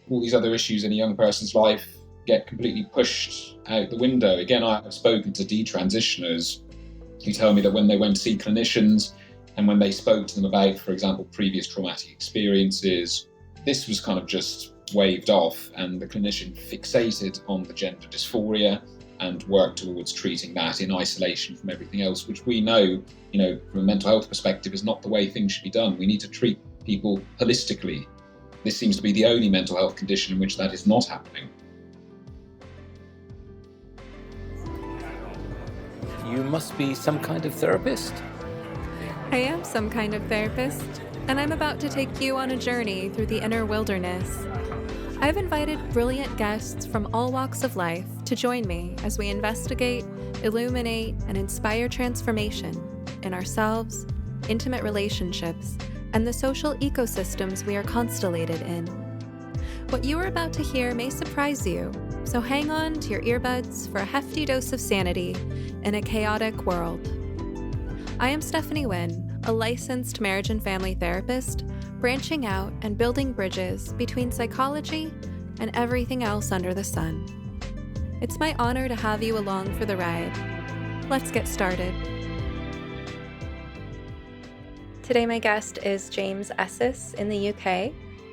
all these other issues in a young person's life get completely pushed out the window. Again, I've spoken to detransitioners who tell me that when they went to see clinicians and when they spoke to them about, for example, previous traumatic experiences, this was kind of just waved off, and the clinician fixated on the gender dysphoria and worked towards treating that in isolation from everything else, which we know, from a mental health perspective, is not the way things should be done. We need to treat people holistically. This seems to be the only mental health condition in which that is not happening. You must be some kind of therapist? I am some kind of therapist, and I'm about to take you on a journey through the inner wilderness. I've invited brilliant guests from all walks of life to join me as we investigate, illuminate, and inspire transformation in ourselves, intimate relationships, and the social ecosystems we are constellated in. What you are about to hear may surprise you, so hang on to your earbuds for a hefty dose of sanity in a chaotic world. I am Stephanie Wynn, a licensed marriage and family therapist, branching out and building bridges between psychology and everything else under the sun. It's my honor to have you along for the ride. Let's get started. Today my guest is James Esses in the UK.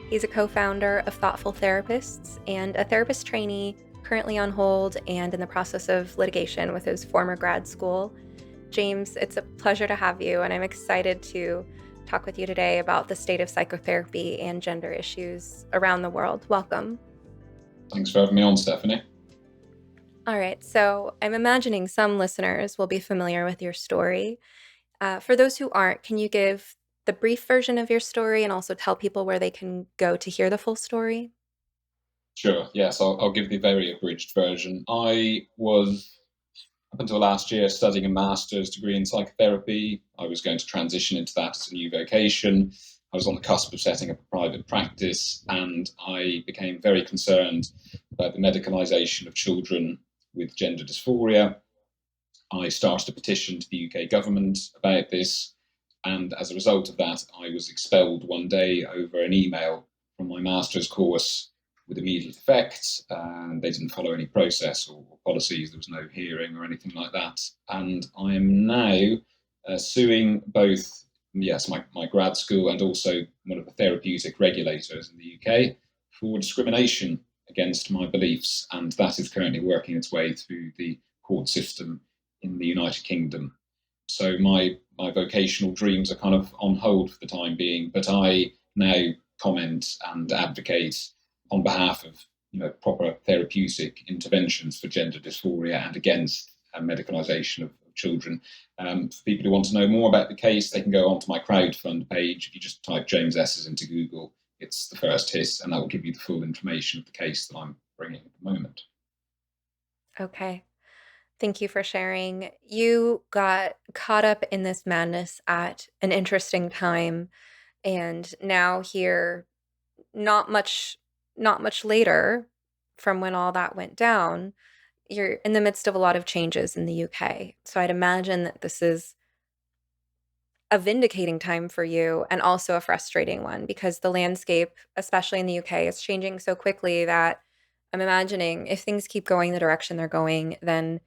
He's a co-founder of Thoughtful Therapists and a therapist trainee currently on hold and in the process of litigation with his former grad school. James, it's a pleasure to have you, and I'm excited to talk with you today about the state of psychotherapy and gender issues around the world. Welcome. Thanks for having me on, Stephanie. All right, so I'm imagining some listeners will be familiar with your story. For those who aren't, can you give the brief version of your story and also tell people where they can go to hear the full story? Sure, yes, I'll give the very abridged version. I was, up until last year, studying a master's degree in psychotherapy. I was going to transition into that as a new vocation. I was on the cusp of setting up a private practice, and I became very concerned about the medicalization of children with gender dysphoria. I started a petition to the UK government about this, and as a result of that, I was expelled one day over an email from my master's course with immediate effect, and they didn't follow any process or policies. There was no hearing or anything like that. And I am now suing both, my grad school and also one of the therapeutic regulators in the UK for discrimination against my beliefs, and that is currently working its way through the court system in the United Kingdom. So my vocational dreams are kind of on hold for the time being, but I now comment and advocate on behalf of proper therapeutic interventions for gender dysphoria and against medicalisation of children. For people who want to know more about the case, they can go onto my crowdfund page. If you just type James Esses into Google, it's the first hit, and that will give you the full information of the case that I'm bringing at the moment. Okay. Thank you for sharing. You got caught up in this madness at an interesting time, and now here, not much later from when all that went down, you're in the midst of a lot of changes in the UK. So I'd imagine that this is a vindicating time for you and also a frustrating one, because the landscape, especially in the UK, is changing so quickly that I'm imagining if things keep going the direction they're going, then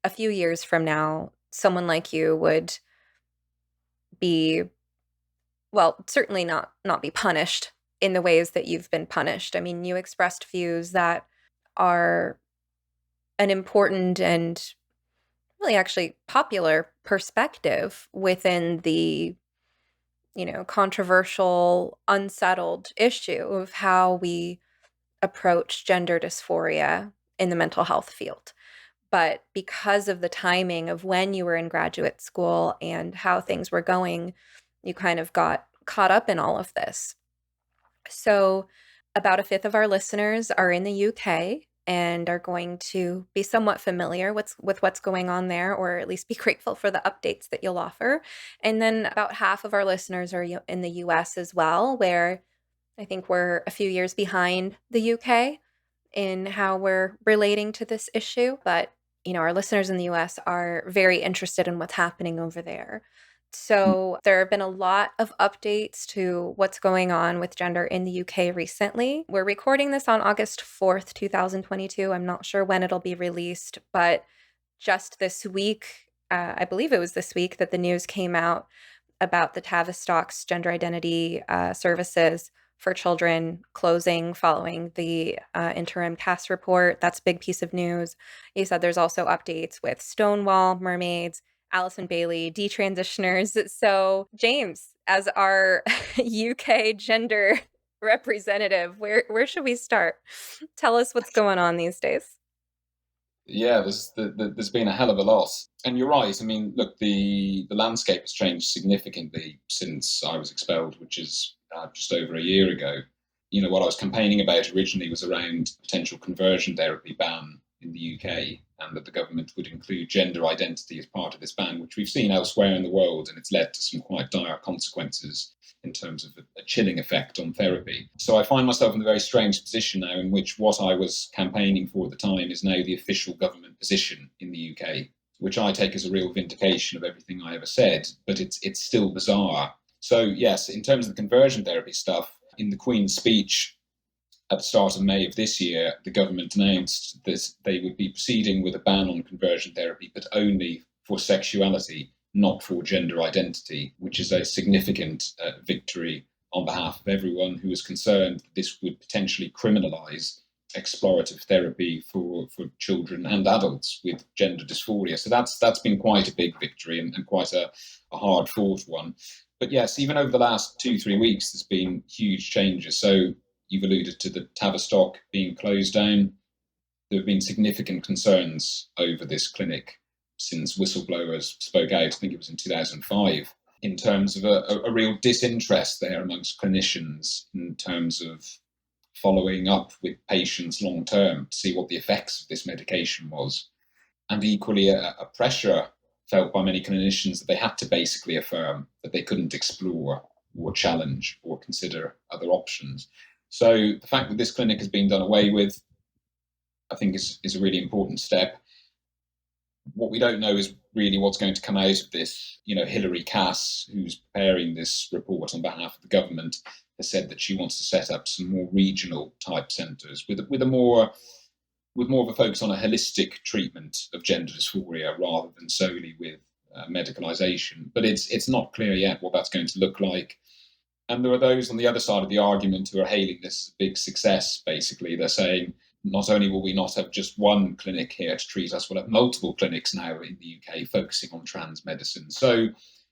a few years from now, someone like you would be, well, certainly not be punished in the ways that you've been punished. I mean, you expressed views that are an important and really actually popular perspective within the, controversial, unsettled issue of how we approach gender dysphoria in the mental health field. But because of the timing of when you were in graduate school and how things were going, you kind of got caught up in all of this. So about a fifth of our listeners are in the UK and are going to be somewhat familiar with what's going on there, or at least be grateful for the updates that you'll offer. And then about half of our listeners are in the US as well, where I think we're a few years behind the UK in how we're relating to this issue. But, our listeners in the US are very interested in what's happening over there. So there have been a lot of updates to what's going on with gender in the UK recently. We're recording this on August 4th, 2022. I'm not sure when it'll be released, but just this week, I believe it was this week, that the news came out about the Tavistock's gender identity services for children closing following the interim cast report. That's a big piece of news. You said there's also updates with Stonewall, Mermaids, Allison Bailey, detransitioners. So, James, as our UK gender representative, where should we start? Tell us what's going on these days. Yeah, there's been a hell of a lot, and you're right. I mean, look, the landscape has changed significantly since I was expelled, which is just over a year ago. What I was campaigning about originally was around potential conversion therapy ban in the UK, and that the government would include gender identity as part of this ban, which we've seen elsewhere in the world, and it's led to some quite dire consequences in terms of a chilling effect on therapy. So I find myself in a very strange position now in which what I was campaigning for at the time is now the official government position in the UK, which I take as a real vindication of everything I ever said, but it's still bizarre. So yes, in terms of the conversion therapy stuff, in the Queen's speech at the start of May of this year, the government announced that they would be proceeding with a ban on conversion therapy, but only for sexuality, not for gender identity, which is a significant victory on behalf of everyone who is concerned that this would potentially criminalise explorative therapy for children and adults with gender dysphoria. So that's been quite a big victory and quite a hard fought one. But yes, even over the last 2-3 weeks, there's been huge changes. So you've alluded to the Tavistock being closed down. There have been significant concerns over this clinic since whistleblowers spoke out. I think it was in 2005, in terms of a real disinterest there amongst clinicians in terms of following up with patients long term to see what the effects of this medication was. And equally, a pressure felt by many clinicians that they had to basically affirm that they couldn't explore or challenge or consider other options. So the fact that this clinic has been done away with, I think, is a really important step. What we don't know is really what's going to come out of this. Hilary Cass, who's preparing this report on behalf of the government, has said that she wants to set up some more regional type centres with more of a focus on a holistic treatment of gender dysphoria rather than solely with medicalization. But it's not clear yet what that's going to look like. And there are those on the other side of the argument who are hailing this as a big success. Basically, they're saying not only will we not have just one clinic here to treat us, we'll have multiple clinics now in the UK focusing on trans medicine. So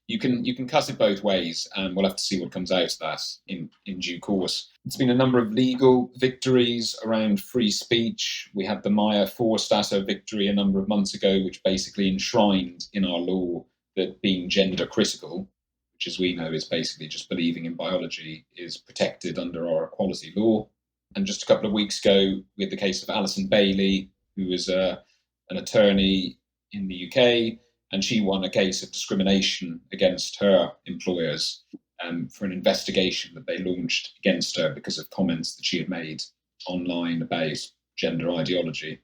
you can cut it both ways, and we'll have to see what comes out of that in due course. There's been a number of legal victories around free speech. We had the Maya Forstater victory a number of months ago, which basically enshrined in our law that being gender critical, which as we know is basically just believing in biology, is protected under our equality law. And just a couple of weeks ago, we had the case of Allison Bailey, who was an attorney in the UK, and she won a case of discrimination against her employers for an investigation that they launched against her because of comments that she had made online about gender ideology.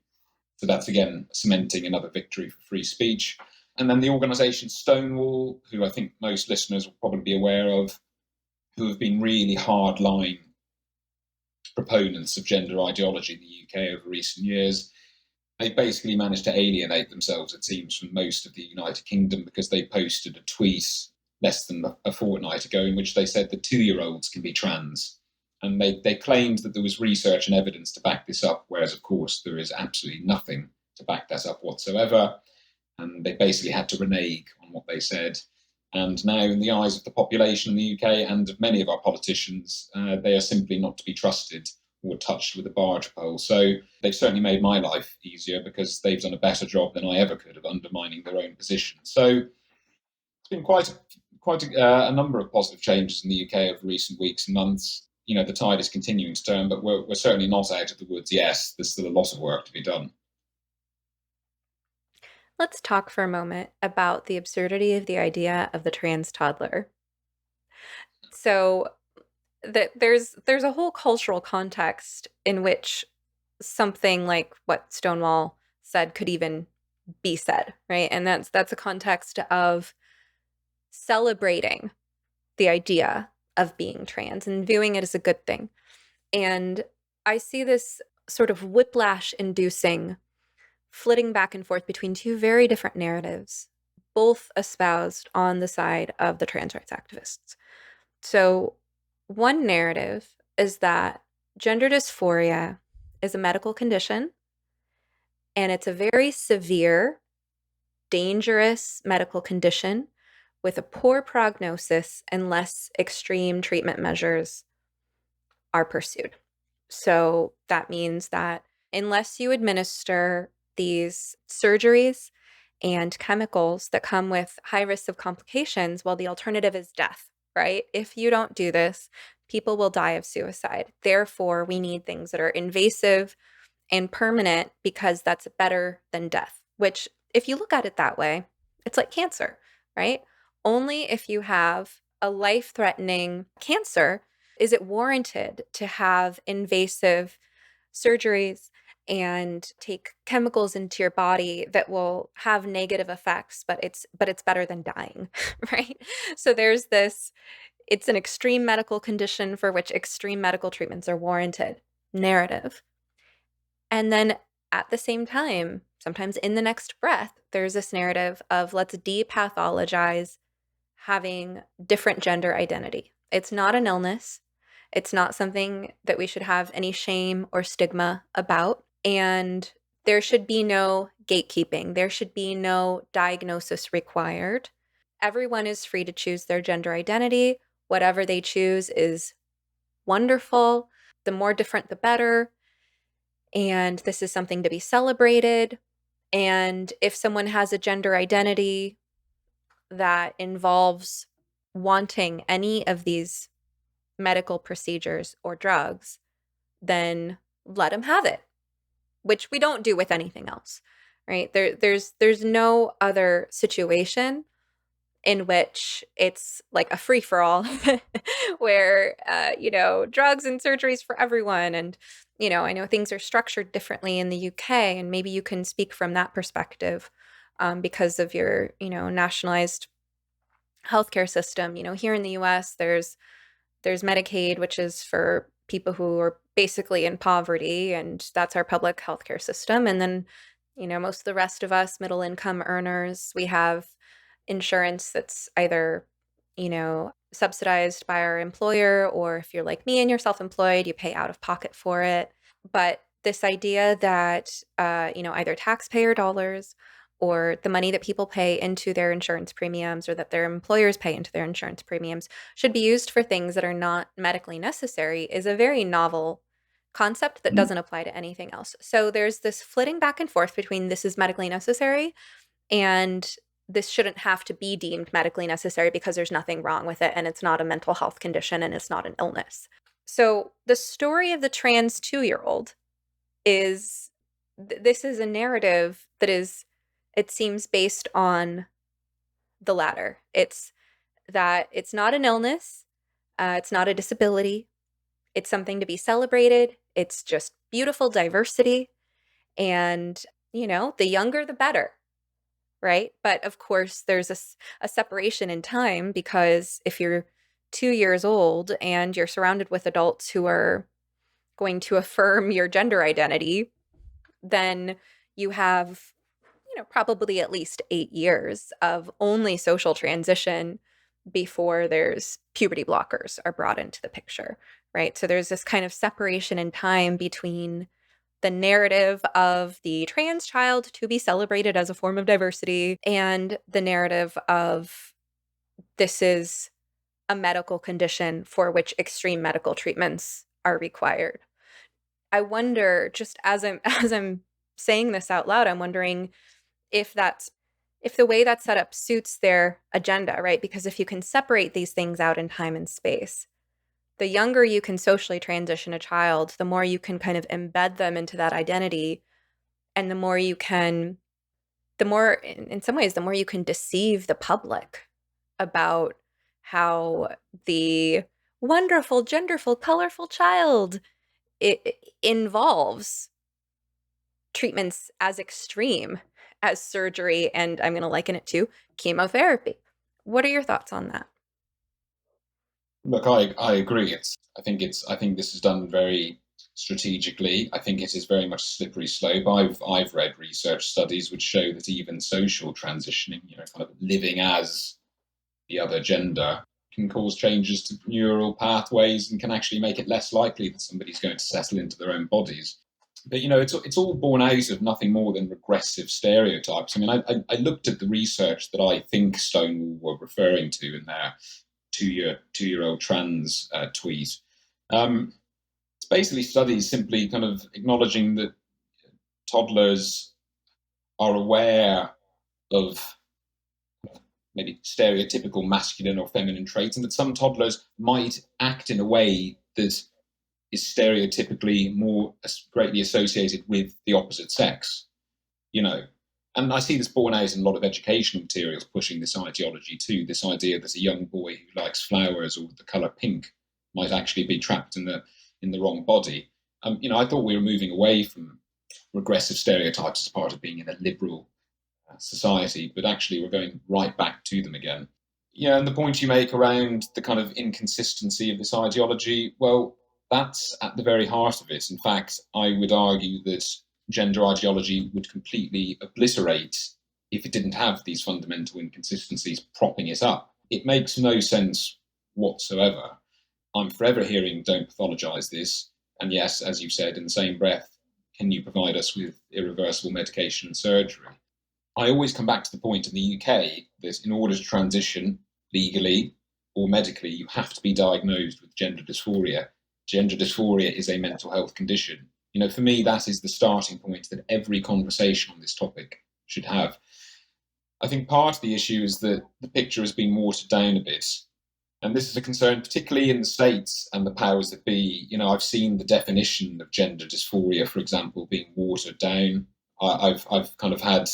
So that's, again, cementing another victory for free speech. And then the organisation Stonewall, who I think most listeners will probably be aware of, who have been really hardline proponents of gender ideology in the UK over recent years. They basically managed to alienate themselves, it seems, from most of the United Kingdom because they posted a tweet less than a fortnight ago in which they said that 2-year-olds can be trans. And they claimed that there was research and evidence to back this up, whereas, of course, there is absolutely nothing to back that up whatsoever. And they basically had to renege on what they said. And now, in the eyes of the population in the UK and of many of our politicians, they are simply not to be trusted or touched with a barge pole. So they've certainly made my life easier because they've done a better job than I ever could of undermining their own position. So it's been quite a number of positive changes in the UK over recent weeks and months. The tide is continuing to turn, but we're certainly not out of the woods yet. There's still a lot of work to be done. Let's talk for a moment about the absurdity of the idea of the trans toddler. So there's a whole cultural context in which something like what Stonewall said could even be said, right? And that's a context of celebrating the idea of being trans and viewing it as a good thing. And I see this sort of whiplash inducing flitting back and forth between two very different narratives, both espoused on the side of the trans rights activists. So, one narrative is that gender dysphoria is a medical condition, and it's a very severe, dangerous medical condition with a poor prognosis unless extreme treatment measures are pursued. So that means that unless you administer these surgeries and chemicals that come with high risks of complications, well, the alternative is death, right? If you don't do this, people will die of suicide. Therefore, we need things that are invasive and permanent because that's better than death, which, if you look at it that way, it's like cancer, right? Only if you have a life-threatening cancer is it warranted to have invasive surgeries and take chemicals into your body that will have negative effects, but it's better than dying, right? So there's this, it's an extreme medical condition for which extreme medical treatments are warranted narrative. And then at the same time, sometimes in the next breath, there's this narrative of let's depathologize having different gender identity. It's not an illness. It's not something that we should have any shame or stigma about. And there should be no gatekeeping. There should be no diagnosis required. Everyone is free to choose their gender identity. Whatever they choose is wonderful. The more different, the better. And this is something to be celebrated. And if someone has a gender identity that involves wanting any of these medical procedures or drugs, then let them have it, which we don't do with anything else, right? There's no other situation in which it's like a free-for-all where, drugs and surgeries for everyone. And, I know things are structured differently in the UK, and maybe you can speak from that perspective because of your, nationalized healthcare system. Here in the US, there's Medicaid, which is for people who are basically in poverty, and that's our public healthcare system. And then, most of the rest of us, middle income earners, we have insurance that's either, subsidized by our employer, or if you're like me and you're self-employed, you pay out of pocket for it. But this idea that, either taxpayer dollars or the money that people pay into their insurance premiums or that their employers pay into their insurance premiums should be used for things that are not medically necessary is a very novel concept that doesn't apply to anything else. So there's this flitting back and forth between this is medically necessary and this shouldn't have to be deemed medically necessary because there's nothing wrong with it and it's not a mental health condition and it's not an illness. So the story of the trans 2-year-old is this is a narrative that is, it seems, based on the latter. It's that it's not an illness, it's not a disability, it's something to be celebrated, it's just beautiful diversity, and, the younger the better, right? But of course, there's a separation in time because if you're 2 years old and you're surrounded with adults who are going to affirm your gender identity, then you have, probably at least 8 years of only social transition before there's puberty blockers are brought into the picture, right? So there's this kind of separation in time between the narrative of the trans child to be celebrated as a form of diversity and the narrative of this is a medical condition for which extreme medical treatments are required. I wonder, just as I'm saying this out loud, I'm wondering if the way that's set up suits their agenda, right? Because if you can separate these things out in time and space, the younger you can socially transition a child, the more you can kind of embed them into that identity, and the more you can, in some ways, the more you can deceive the public about how the wonderful, genderful, colorful child it involves treatments as extreme as surgery, and I'm going to liken it to chemotherapy, What are your thoughts on that? Look, I agree. I think this is done very strategically. I think it is very much a slippery slope. I've read research studies which show that even social transitioning, kind of living as the other gender, can cause changes to neural pathways and can actually make it less likely that somebody's going to settle into their own bodies. But it's all born out of nothing more than regressive stereotypes. I mean, I looked at the research that I think Stonewall were referring to in their two-year-old trans tweet. It's basically studies simply kind of acknowledging that toddlers are aware of maybe stereotypical masculine or feminine traits, and that some toddlers might act in a way that is stereotypically more greatly associated with the opposite sex. you know. And I see this borne out in a lot of educational materials pushing this ideology too, this idea that a young boy who likes flowers or the colour pink might actually be trapped in the wrong body. I thought we were moving away from regressive stereotypes as part of being in a liberal society, but actually we're going right back to them again. Yeah, and the point you make around the kind of inconsistency of this ideology, well, that's at the very heart of it. In fact, I would argue that gender ideology would completely obliterate if it didn't have these fundamental inconsistencies propping it up. It makes no sense whatsoever. I'm forever hearing, don't pathologize this. And yes, as you said, in the same breath, can you provide us with irreversible medication and surgery? I always come back to the point in the UK that in order to transition legally or medically, you have to be diagnosed with gender dysphoria. Gender dysphoria is a mental health condition. For me, that is the starting point that every conversation on this topic should have. I think part of the issue is that the picture has been watered down a bit. And this is a concern, particularly in the States and the powers that be. I've seen the definition of gender dysphoria, for example, being watered down. I've kind of had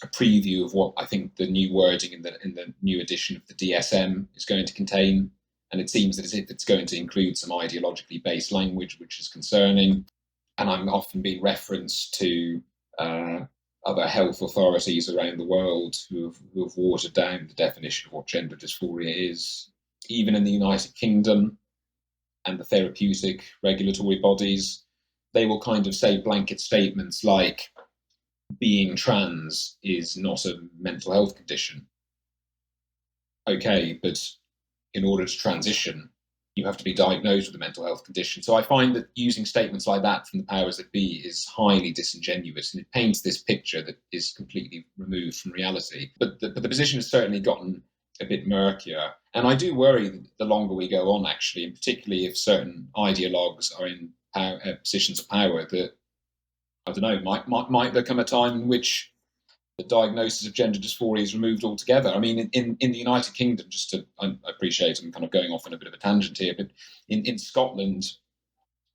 a preview of what I think the new wording in the new edition of the DSM is going to contain. And it seems that as if it's going to include some ideologically based language, which is concerning. And I'm often being referenced to other health authorities around the world who have watered down the definition of what gender dysphoria is. Even in the United Kingdom and the therapeutic regulatory bodies, they will kind of say blanket statements like being trans is not a mental health condition. Okay, but in order to transition, you have to be diagnosed with a mental health condition. So I find that using statements like that from the powers that be is highly disingenuous, and it paints this picture that is completely removed from reality. But the position has certainly gotten a bit murkier. And I do worry that the longer we go on, actually, and particularly if certain ideologues are in positions of power, that, I don't know, might there come a time in which the diagnosis of gender dysphoria is removed altogether. I mean, in the United Kingdom, I appreciate I'm kind of going off on a bit of a tangent here, but in Scotland,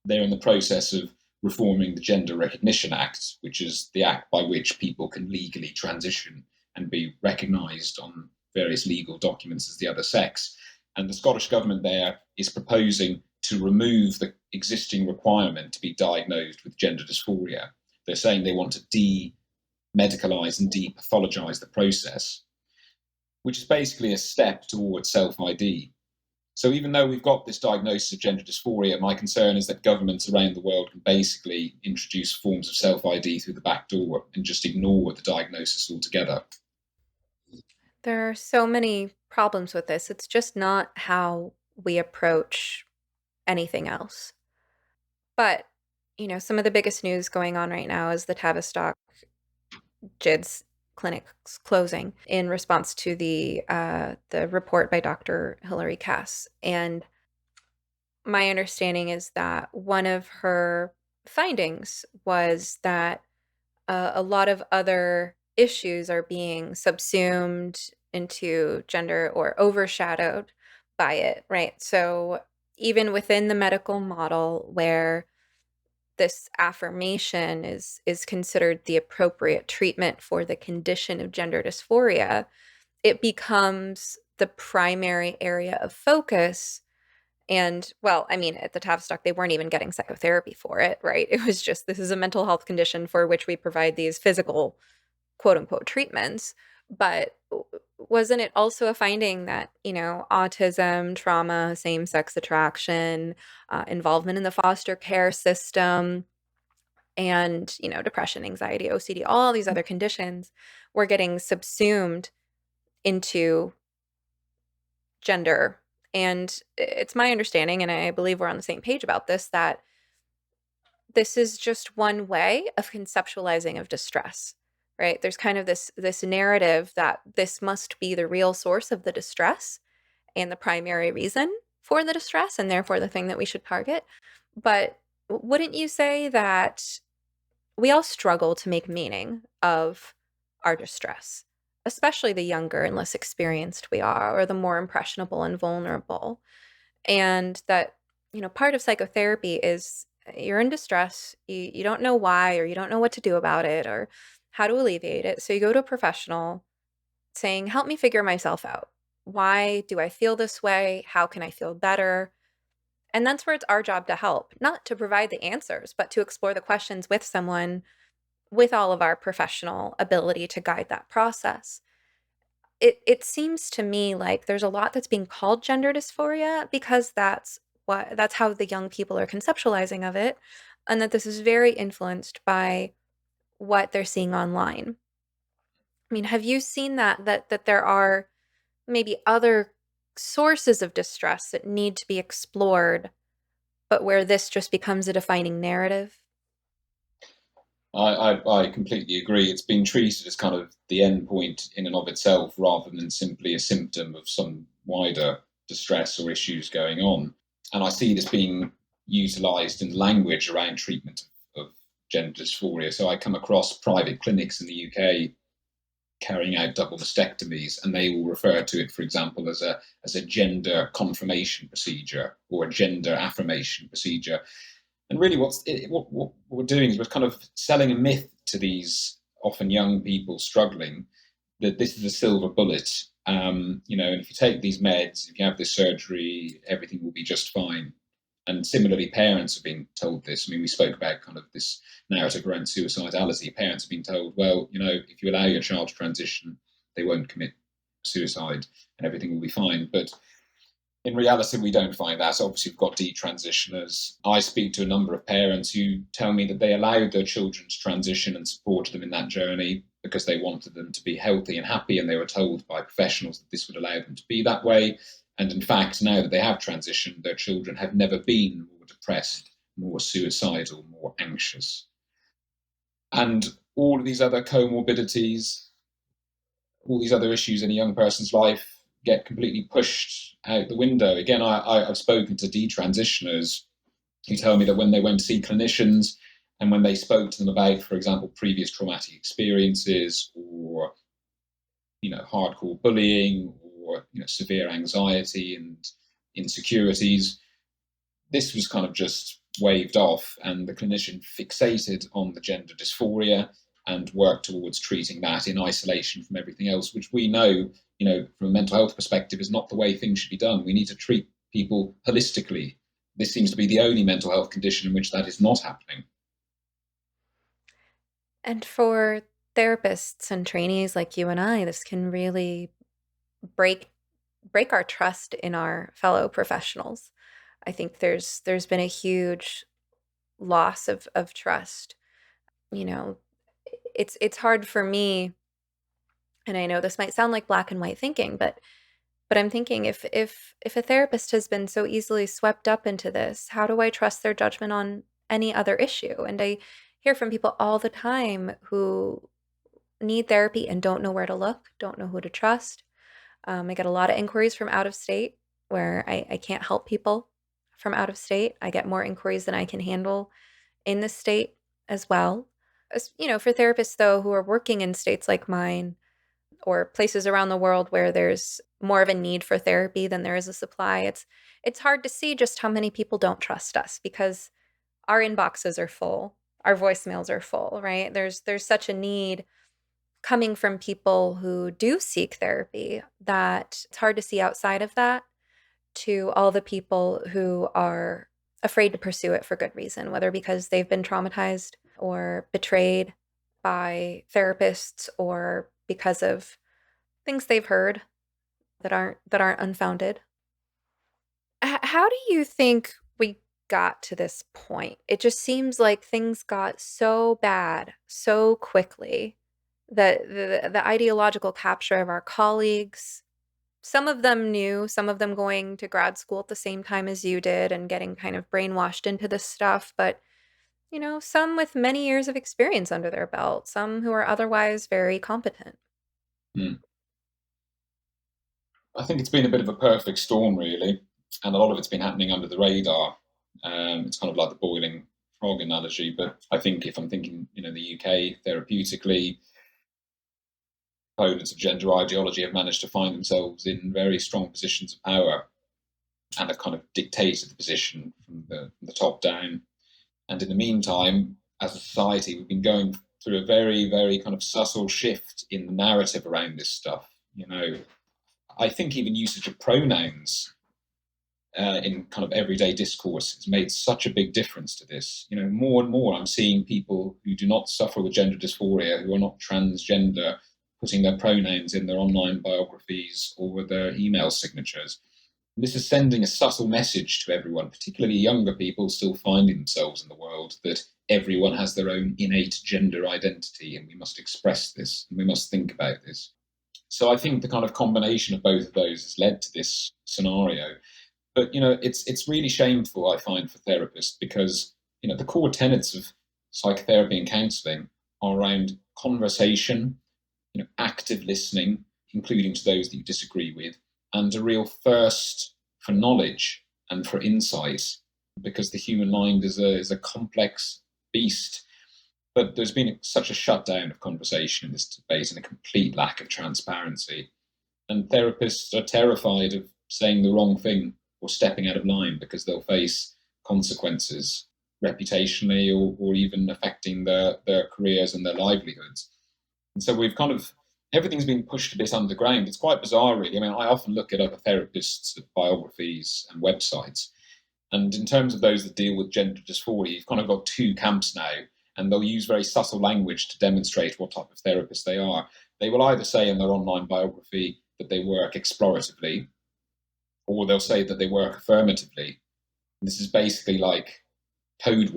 they're in the process of reforming the Gender Recognition Act, which is the act by which people can legally transition and be recognised on various legal documents as the other sex. And the Scottish government there is proposing to remove the existing requirement to be diagnosed with gender dysphoria. They're saying they want to medicalize and depathologize the process, which is basically a step towards self-ID. So even though we've got this diagnosis of gender dysphoria, my concern is that governments around the world can basically introduce forms of self-ID through the back door and just ignore the diagnosis altogether. There are so many problems with this. It's just not how we approach anything else. But, some of the biggest news going on right now is the Tavistock GIDS clinics closing in response to the report by Dr. Hilary Cass. And my understanding is that one of her findings was that a lot of other issues are being subsumed into gender or overshadowed by it, right? So even within the medical model where this affirmation is considered the appropriate treatment for the condition of gender dysphoria, it becomes the primary area of focus. And well, I mean, at the Tavistock, they weren't even getting psychotherapy for it, right? It was just, this is a mental health condition for which we provide these physical, quote unquote, treatments. But wasn't it also a finding that, autism, trauma, same-sex attraction, involvement in the foster care system, and, depression, anxiety, OCD, all these other conditions were getting subsumed into gender? And it's my understanding, and I believe we're on the same page about this, that this is just one way of conceptualizing of distress, right? There's kind of this narrative that this must be the real source of the distress and the primary reason for the distress, and therefore the thing that we should target. But wouldn't you say that we all struggle to make meaning of our distress, especially the younger and less experienced we are, or the more impressionable and vulnerable? And that, part of psychotherapy is you're in distress, you don't know why, or you don't know what to do about it, or how to alleviate it. So you go to a professional saying, help me figure myself out. Why do I feel this way? How can I feel better? And that's where it's our job to help, not to provide the answers, but to explore the questions with someone with all of our professional ability to guide that process. It seems to me like there's a lot that's being called gender dysphoria because that's how the young people are conceptualizing of it, and that this is very influenced by what they're seeing online. I mean, have you seen that there are maybe other sources of distress that need to be explored, but where this just becomes a defining narrative? I completely agree. It's been treated as kind of the end point in and of itself rather than simply a symptom of some wider distress or issues going on. And I see this being utilized in language around treatment of gender dysphoria. So I come across private clinics in the UK carrying out double mastectomies, and they will refer to it, for example, as a gender confirmation procedure or a gender affirmation procedure. And really, what we're doing is we're kind of selling a myth to these often young people struggling that this is a silver bullet. And if you take these meds, if you have this surgery, everything will be just fine. And similarly, parents have been told this. I mean, we spoke about kind of this narrative around suicidality. Parents have been told, well, if you allow your child to transition, they won't commit suicide and everything will be fine. But in reality, we don't find that. So obviously, we've got detransitioners. I speak to a number of parents who tell me that they allowed their children to transition and supported them in that journey because they wanted them to be healthy and happy, and they were told by professionals that this would allow them to be that way. And in fact, now that they have transitioned, their children have never been more depressed, more suicidal, more anxious. And all of these other comorbidities, all these other issues in a young person's life get completely pushed out the window. Again, I've spoken to detransitioners who tell me that when they went to see clinicians and when they spoke to them about, for example, previous traumatic experiences or hardcore bullying or severe anxiety and insecurities, this was kind of just waved off, and the clinician fixated on the gender dysphoria and worked towards treating that in isolation from everything else, which we know, from a mental health perspective, is not the way things should be done. We need to treat people holistically. This seems to be the only mental health condition in which that is not happening. And for therapists and trainees like you and I, this can really break break our trust in our fellow professionals. I think there's been a huge loss of trust. You know, it's hard for me, and I know this might sound like black and white thinking, but I'm thinking, if a therapist has been so easily swept up into this, how do I trust their judgment on any other issue? And I hear from people all the time who need therapy and don't know where to look, don't know who to trust. I get a lot of inquiries from out of state where I can't help people from out of state. I get more inquiries than I can handle in the state as well. For therapists, though, who are working in states like mine or places around the world where there's more of a need for therapy than there is a supply, it's hard to see just how many people don't trust us because our inboxes are full, our voicemails are full, right? There's such a need coming from people who do seek therapy that it's hard to see outside of that to all the people who are afraid to pursue it for good reason, whether because they've been traumatized or betrayed by therapists or because of things they've heard that aren't unfounded. How do you think we got to this point? It just seems like things got so bad so quickly that the ideological capture of our colleagues, some of them new, some of them going to grad school at the same time as you did and getting kind of brainwashed into this stuff, but some with many years of experience under their belt, some who are otherwise very competent. Mm. I think it's been a bit of a perfect storm, really, and a lot of it's been happening under the radar. It's kind of like the boiling frog analogy, but I think if I'm thinking, the UK therapeutically, opponents of gender ideology have managed to find themselves in very strong positions of power and have kind of dictated the position from the top down. And in the meantime, as a society, we've been going through a very, very kind of subtle shift in the narrative around this stuff. I think even usage of pronouns in kind of everyday discourse has made such a big difference to this. More and more I'm seeing people who do not suffer with gender dysphoria, who are not transgender, putting their pronouns in their online biographies or their email signatures. And this is sending a subtle message to everyone, particularly younger people still finding themselves in the world, that everyone has their own innate gender identity and we must express this and we must think about this. So I think the kind of combination of both of those has led to this scenario. But it's really shameful, I find, for therapists because the core tenets of psychotherapy and counselling are around conversation, active listening, including to those that you disagree with, and a real thirst for knowledge and for insight, because the human mind is a complex beast. But there's been such a shutdown of conversation in this debate and a complete lack of transparency. And therapists are terrified of saying the wrong thing or stepping out of line because they'll face consequences reputationally or even affecting their careers and their livelihoods. And so we've kind of, everything's been pushed a bit underground. It's quite bizarre, really. I mean, I often look at other therapists' biographies and websites. And in terms of those that deal with gender dysphoria, you've kind of got two camps now, and they'll use very subtle language to demonstrate what type of therapist they are. They will either say in their online biography that they work exploratively, or they'll say that they work affirmatively. And this is basically like code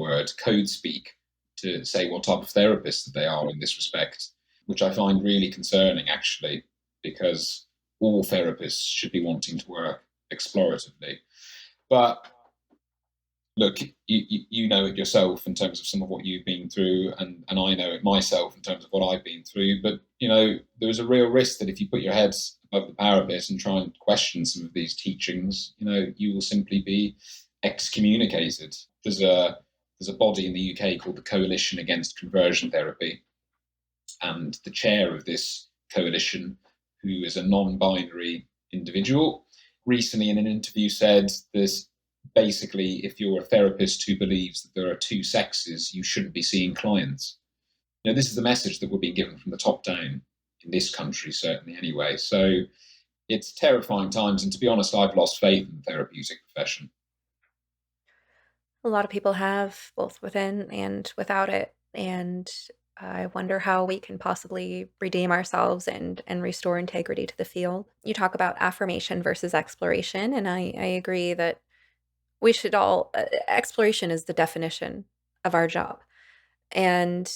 speak to say what type of therapist that they are in this respect, which I find really concerning, actually, because all therapists should be wanting to work exploratively. But look, you know it yourself in terms of some of what you've been through, and I know it myself in terms of what I've been through. But there's a real risk that if you put your heads above the parapet and try and question some of these teachings, you will simply be excommunicated. There's a body in the UK called the Coalition Against Conversion Therapy, and the chair of this coalition, who is a non-binary individual, recently in an interview said this: basically, if you're a therapist who believes that there are two sexes, you shouldn't be seeing clients. This is the message that we're being given from the top down in this country, certainly anyway. So it's terrifying times. And to be honest, I've lost faith in the therapeutic profession. A lot of people have, both within and without it. And I wonder how we can possibly redeem ourselves and restore integrity to the field. You talk about affirmation versus exploration, and I agree that we should all, exploration is the definition of our job. And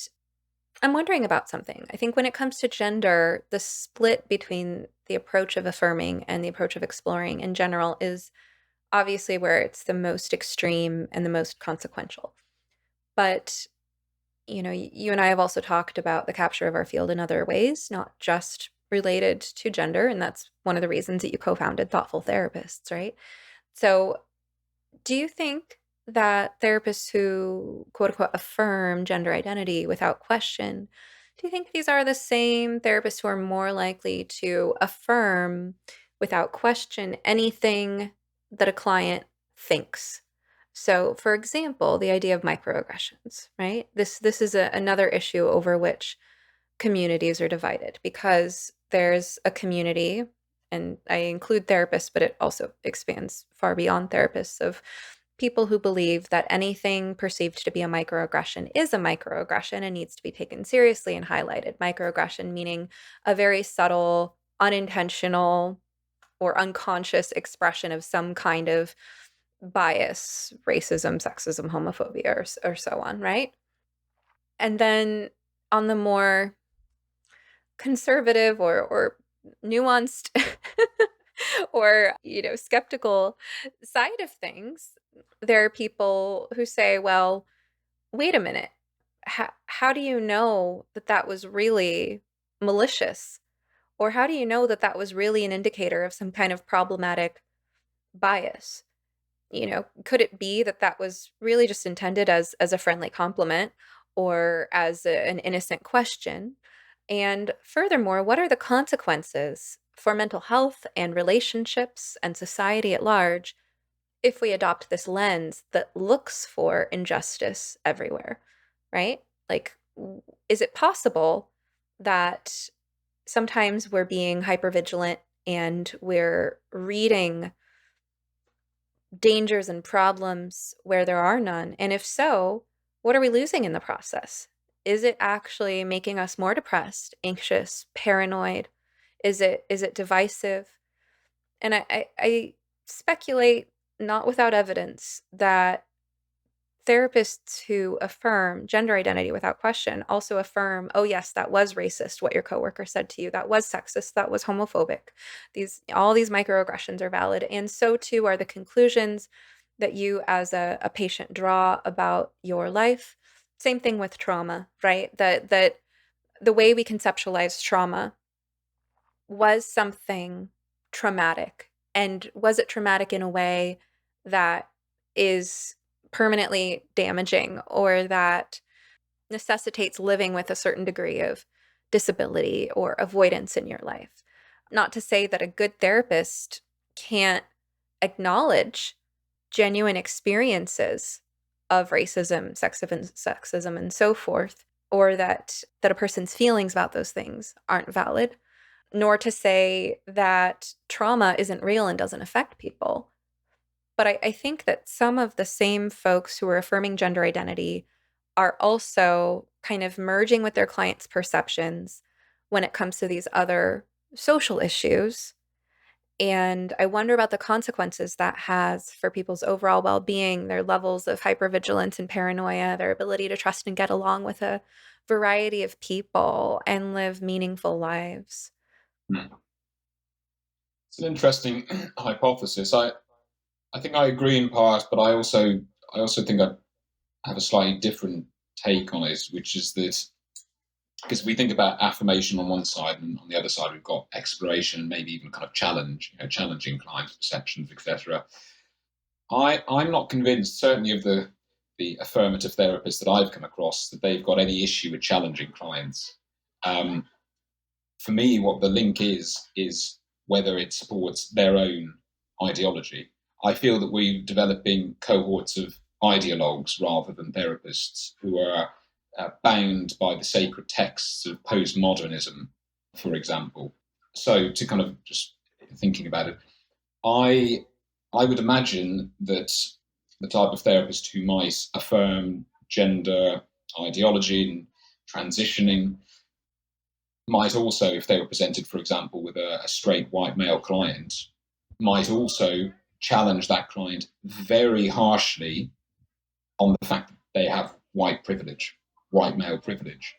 I'm wondering about something. I think when it comes to gender, the split between the approach of affirming and the approach of exploring in general is obviously where it's the most extreme and the most consequential. But, you and I have also talked about the capture of our field in other ways, not just related to gender. And that's one of the reasons that you co founded Thoughtful Therapists, right? So, do you think that therapists who quote unquote affirm gender identity without question, do you think these are the same therapists who are more likely to affirm without question anything that a client thinks? So, for example, the idea of microaggressions, right? This is another issue over which communities are divided because there's a community, and I include therapists, but it also expands far beyond therapists, of people who believe that anything perceived to be a microaggression is a microaggression and needs to be taken seriously and highlighted. Microaggression meaning a very subtle unintentional or unconscious expression of some kind of bias, racism, sexism, homophobia, or so on, right? And then on the more conservative or nuanced or, skeptical side of things, there are people who say, well, wait a minute. How do you know that that was really malicious? Or how do you know that that was really an indicator of some kind of problematic bias? Could it be that that was really just intended as a friendly compliment or as an innocent question? And furthermore, what are the consequences for mental health and relationships and society at large if we adopt this lens that looks for injustice everywhere, right? Like, is it possible that sometimes we're being hypervigilant and we're reading dangers and problems where there are none? And if so, what are we losing in the process? Is it actually making us more depressed, anxious, paranoid? Is it divisive? And I speculate, not without evidence, that therapists who affirm gender identity without question also affirm, oh yes, that was racist what your coworker said to you, that was sexist, that was homophobic. All these microaggressions are valid, and so too are the conclusions that you as a patient draw about your life. Same thing with trauma, right? That the way we conceptualize trauma, was something traumatic? And was it traumatic in a way that is permanently damaging or that necessitates living with a certain degree of disability or avoidance in your life? Not to say that a good therapist can't acknowledge genuine experiences of racism, sexism, and so forth, or that a person's feelings about those things aren't valid, nor to say that trauma isn't real and doesn't affect people. But I think that some of the same folks who are affirming gender identity are also kind of merging with their clients' perceptions when it comes to these other social issues. And I wonder about the consequences that has for people's overall well being, their levels of hypervigilance and paranoia, their ability to trust and get along with a variety of people and live meaningful lives. It's an interesting hypothesis. I think I agree in part, but I also think I have a slightly different take on it, which is that because we think about affirmation on one side, and on the other side we've got exploration, maybe even kind of challenge, challenging clients' perceptions, etc. I'm not convinced, certainly of the affirmative therapists that I've come across, that they've got any issue with challenging clients. Um, for me, what the link is whether it supports their own ideology. I feel that we're developing cohorts of ideologues rather than therapists who are bound by the sacred texts of postmodernism, for example. So, to kind of just thinking about it, I I would imagine that the type of therapist who might affirm gender ideology and transitioning might also, if they were presented, for example, with a straight white male client, might also challenge that client very harshly on the fact that they have white privilege, white male privilege,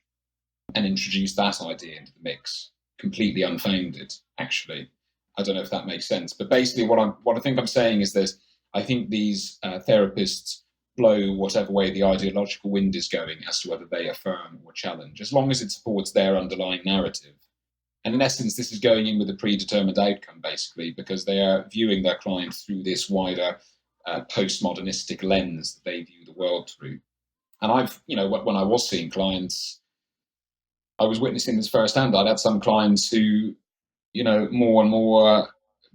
and introduce that idea into the mix, completely unfounded, actually. I don't know if that makes sense, but basically, what I think I'm saying is this: I think these therapists blow whatever way the ideological wind is going as to whether they affirm or challenge, as long as it supports their underlying narrative. And in essence, this is going in with a predetermined outcome, basically, because they are viewing their clients through this wider postmodernistic lens that they view the world through. And when I was seeing clients, I was witnessing this firsthand. I'd had some clients who, more and more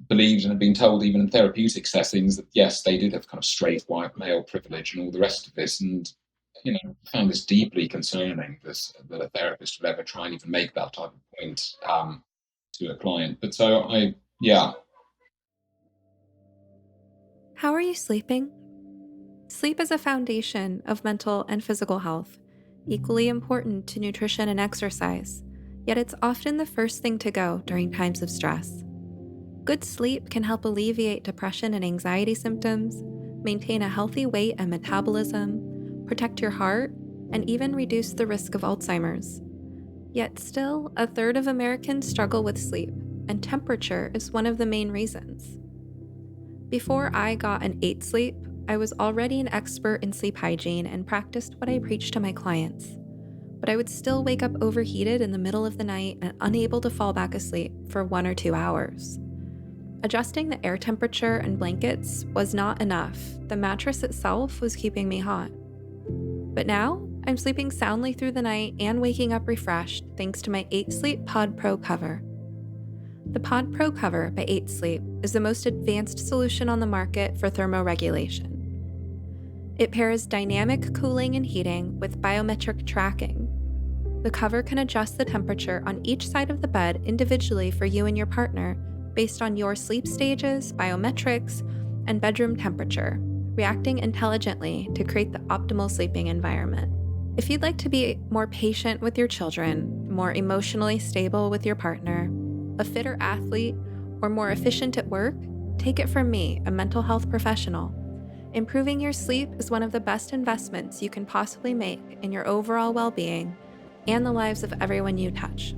believed and had been told, even in therapeutic settings, that yes, they did have kind of straight white male privilege and all the rest of this. And, found this deeply concerning, that a therapist would ever try and even make that type of point to a client. But so yeah. How are you sleeping? Sleep is a foundation of mental and physical health, equally important to nutrition and exercise. Yet it's often the first thing to go during times of stress. Good sleep can help alleviate depression and anxiety symptoms, maintain a healthy weight and metabolism, protect your heart, and even reduce the risk of Alzheimer's. Yet still, a third of Americans struggle with sleep, and temperature is one of the main reasons. Before I got an 8 sleep, I was already an expert in sleep hygiene and practiced what I preached to my clients. But I would still wake up overheated in the middle of the night and unable to fall back asleep for 1 or 2 hours. Adjusting the air temperature and blankets was not enough. The mattress itself was keeping me hot. But now, I'm sleeping soundly through the night and waking up refreshed thanks to my 8 Sleep Pod Pro cover. The Pod Pro cover by 8 Sleep is the most advanced solution on the market for thermoregulation. It pairs dynamic cooling and heating with biometric tracking. The cover can adjust the temperature on each side of the bed individually for you and your partner based on your sleep stages, biometrics, and bedroom temperature, reacting intelligently to create the optimal sleeping environment. If you'd like to be more patient with your children, more emotionally stable with your partner, a fitter athlete, or more efficient at work, take it from me, a mental health professional. Improving your sleep is one of the best investments you can possibly make in your overall well-being and the lives of everyone you touch.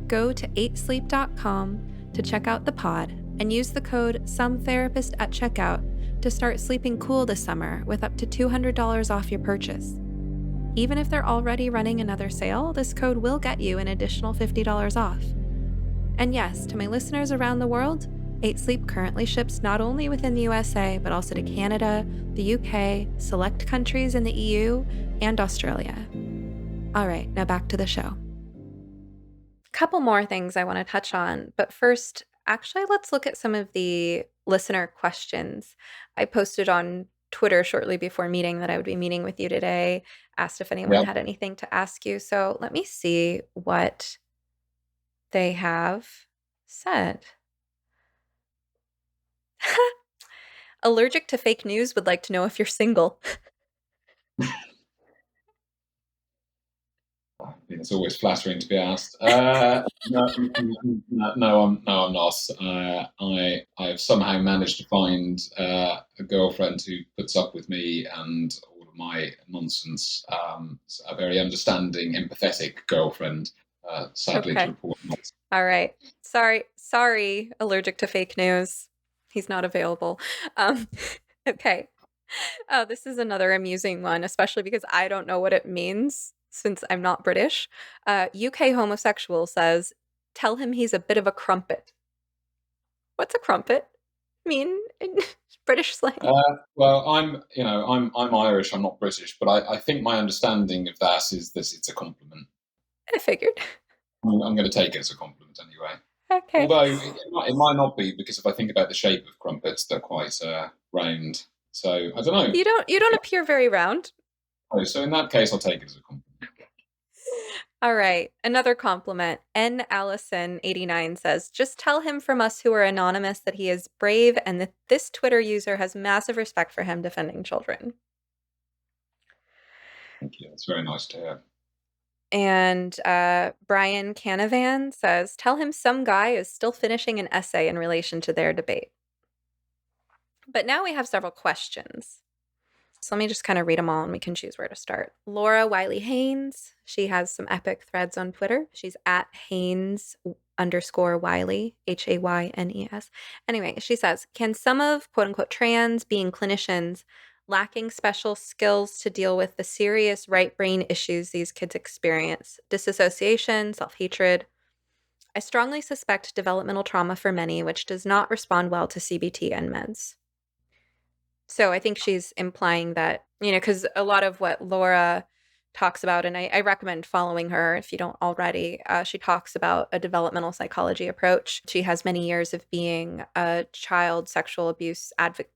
Go to 8sleep.com to check out the pod and use the code SOMETHERAPIST at checkout to start sleeping cool this summer with up to $200 off your purchase. Even if they're already running another sale, this code will get you an additional $50 off. And yes, to my listeners around the world, 8 Sleep currently ships not only within the USA, but also to Canada, the UK, select countries in the EU, and Australia. All right, now back to the show. Couple more things I want to touch on, but first, actually, let's look at some of the listener questions. I posted on Twitter shortly before meeting that I would be meeting with you today, asked if anyone Yep. had anything to ask you. So let me see what they have said. Allergic to fake news would like to know if you're single. It's always flattering to be asked. No, I'm not. I've somehow managed to find a girlfriend who puts up with me and all of my nonsense. A very understanding, empathetic girlfriend. Sadly to Okay. report. All right. Sorry, allergic to fake news. He's not available. Okay. Oh, this is another amusing one, especially because I don't know what it means since I'm not British. UK homosexual says, tell him he's a bit of a crumpet. What's a crumpet mean in British slang? Well, I'm Irish. I'm not British, but I think my understanding of that is that it's a compliment. I figured. I'm going to take it as a compliment anyway. Okay. Although it might not be, because if I think about the shape of crumpets, they're quite round. So I don't know. You don't appear very round. Oh, so in that case, I'll take it as a compliment. All right. Another compliment. N. Allison89 says, just tell him from us who are anonymous that he is brave and that this Twitter user has massive respect for him defending children. Thank you. It's very nice to hear. And Brian Canavan says, tell him some guy is still finishing an essay in relation to their debate. But now we have several questions. So let me just kind of read them all and we can choose where to start. Laura Wiley Haynes, she has some epic threads on Twitter. She's at Haynes_Wiley, Haynes. Anyway, she says, can some of quote unquote trans being clinicians lacking special skills to deal with the serious right brain issues these kids experience? Disassociation, self-hatred. I strongly suspect developmental trauma for many, which does not respond well to CBT and meds. So I think she's implying that, because a lot of what Laura talks about, and I recommend following her if you don't already, she talks about a developmental psychology approach. She has many years of being a child sexual abuse advocate,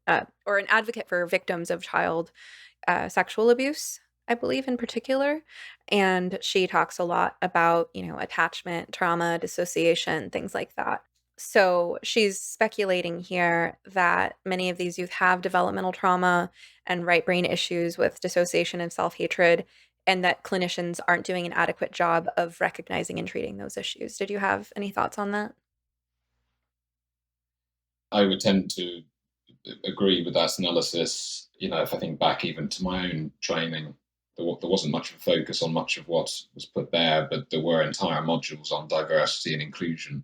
or an advocate for victims of child sexual abuse, I believe in particular. And she talks a lot about, attachment, trauma, dissociation, things like that. So she's speculating here that many of these youth have developmental trauma and right brain issues with dissociation and self-hatred, and that clinicians aren't doing an adequate job of recognizing and treating those issues. Did you have any thoughts on that? I would tend to agree with that analysis. If I think back even to my own training, there wasn't much of a focus on much of what was put there, but there were entire modules on diversity and inclusion,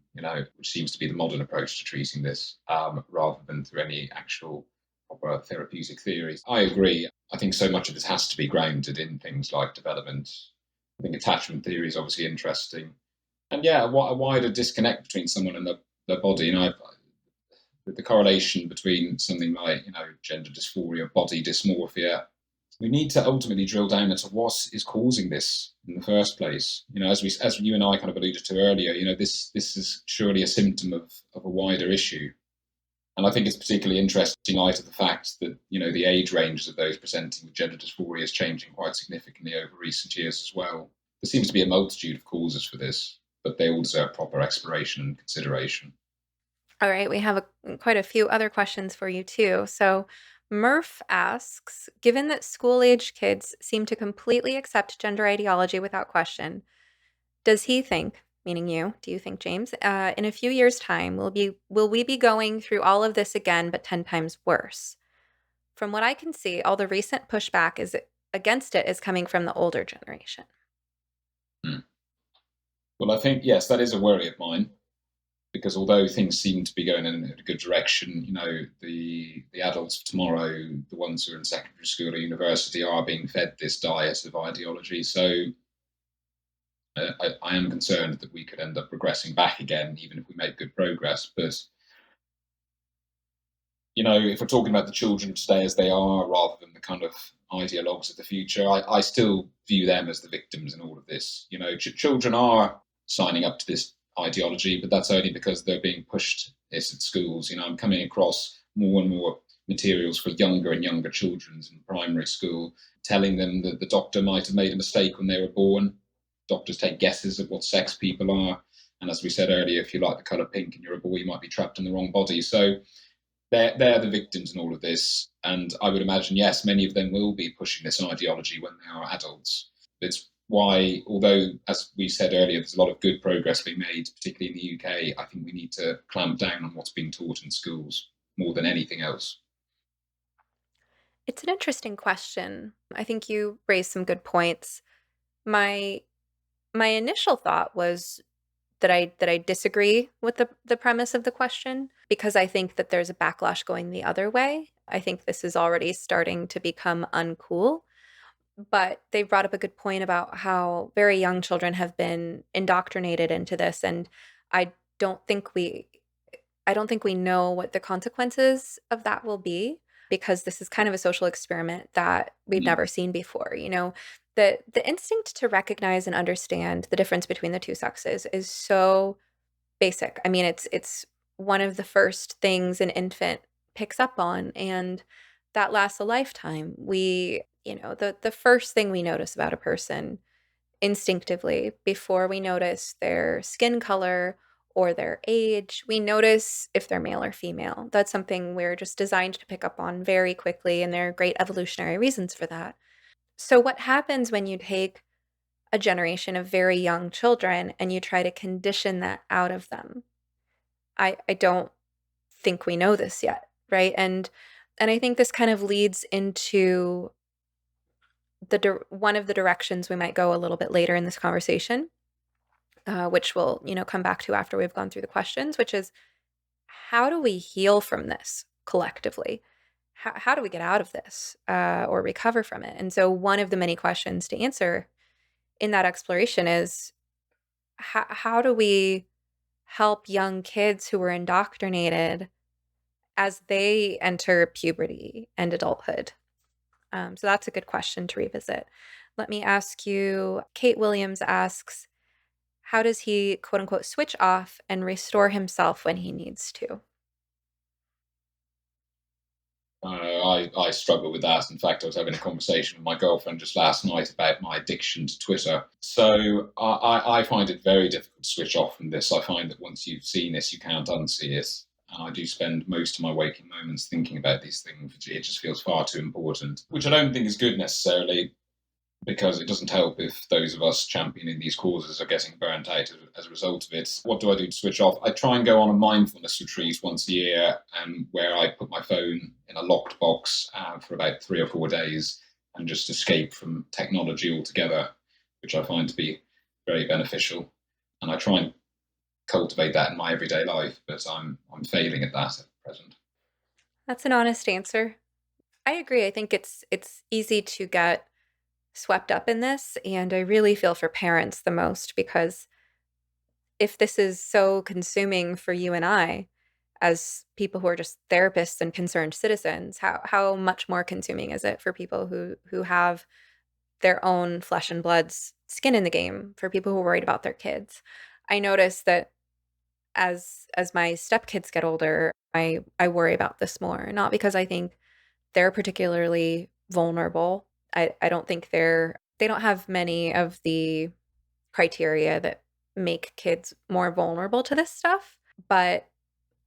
which seems to be the modern approach to treating this, rather than through any actual proper therapeutic theories. I agree. I think so much of this has to be grounded in things like development. I think attachment theory is obviously interesting. And yeah, a wider disconnect between someone and their body. The correlation between something like, gender dysphoria, body dysmorphia. We need to ultimately drill down into what is causing this in the first place. As you and I kind of alluded to earlier, this is surely a symptom of a wider issue. And I think it's particularly interesting in light of the fact that, the age ranges of those presenting with gender dysphoria is changing quite significantly over recent years as well. There seems to be a multitude of causes for this, but they all deserve proper exploration and consideration. All right, we have quite a few other questions for you too. So Murph asks, given that school-age kids seem to completely accept gender ideology without question, does he think, meaning you, do you think, James, in a few years' time, will we be going through all of this again, but 10 times worse? From what I can see, all the recent pushback against it is coming from the older generation. Well, I think, yes, that is a worry of mine, because although things seem to be going in a good direction, the adults of tomorrow, the ones who are in secondary school or university, are being fed this diet of ideology. So I am concerned that we could end up regressing back again, even if we make good progress. But if we're talking about the children today as they are, rather than the kind of ideologues of the future, I still view them as the victims in all of this. Children are signing up to this ideology, but that's only because they're being pushed this at schools. I'm coming across more and more materials for younger and younger children in primary school, telling them that the doctor might have made a mistake when they were born. Doctors take guesses at what sex people are. And as we said earlier, if you like the colour pink and you're a boy, you might be trapped in the wrong body. So they're the victims in all of this. And I would imagine, yes, many of them will be pushing this ideology when they are adults. It's why, although, as we said earlier, there's a lot of good progress being made, particularly in the UK, I think we need to clamp down on what's being taught in schools more than anything else. It's an interesting question. I think you raised some good points. My my initial thought was that I disagree with the premise of the question, because I think that there's a backlash going the other way. I think this is already starting to become uncool. But they brought up a good point about how very young children have been indoctrinated into this, and I don't think we I don't think we know what the consequences of that will be, because this is kind of a social experiment that we've Mm. never seen before. The instinct to recognize and understand the difference between the two sexes is so basic. I mean, it's one of the first things an infant picks up on, and that lasts a lifetime. The first thing we notice about a person instinctively before we notice their skin color or their age, we notice if they're male or female. That's something we're just designed to pick up on very quickly, and there are great evolutionary reasons for that. So, what happens when you take a generation of very young children and you try to condition that out of them? I don't think we know this yet, right? And I think this kind of leads into one of the directions we might go a little bit later in this conversation, which we'll come back to after we've gone through the questions, which is, how do we heal from this collectively? How do we get out of this, or recover from it? And so one of the many questions to answer in that exploration is, how do we help young kids who were indoctrinated as they enter puberty and adulthood? So that's a good question to revisit. Let me ask you, Kate Williams asks, how does he, quote unquote, switch off and restore himself when he needs to? I struggle with that. In fact, I was having a conversation with my girlfriend just last night about my addiction to Twitter. So I find it very difficult to switch off from this. I find that once you've seen this, you can't unsee it. And I do spend most of my waking moments thinking about these things. It just feels far too important, which I don't think is good necessarily. because it doesn't help if those of us championing these causes are getting burnt out as a result of it. What do I do to switch off? I try and go on a mindfulness retreat once a year, where I put my phone in a locked box for about 3 or 4 days and just escape from technology altogether, which I find to be very beneficial. And I try and cultivate that in my everyday life, but I'm failing at that at present. That's an honest answer. I agree. I think it's easy to get swept up in this, and I really feel for parents the most, because if this is so consuming for you and I as people who are just therapists and concerned citizens, how much more consuming is it for people who have their own flesh and blood's skin in the game, for people who are worried about their kids? I notice that as my stepkids get older, I worry about this more, not because I think they're particularly vulnerable. I don't think they don't have many of the criteria that make kids more vulnerable to this stuff, but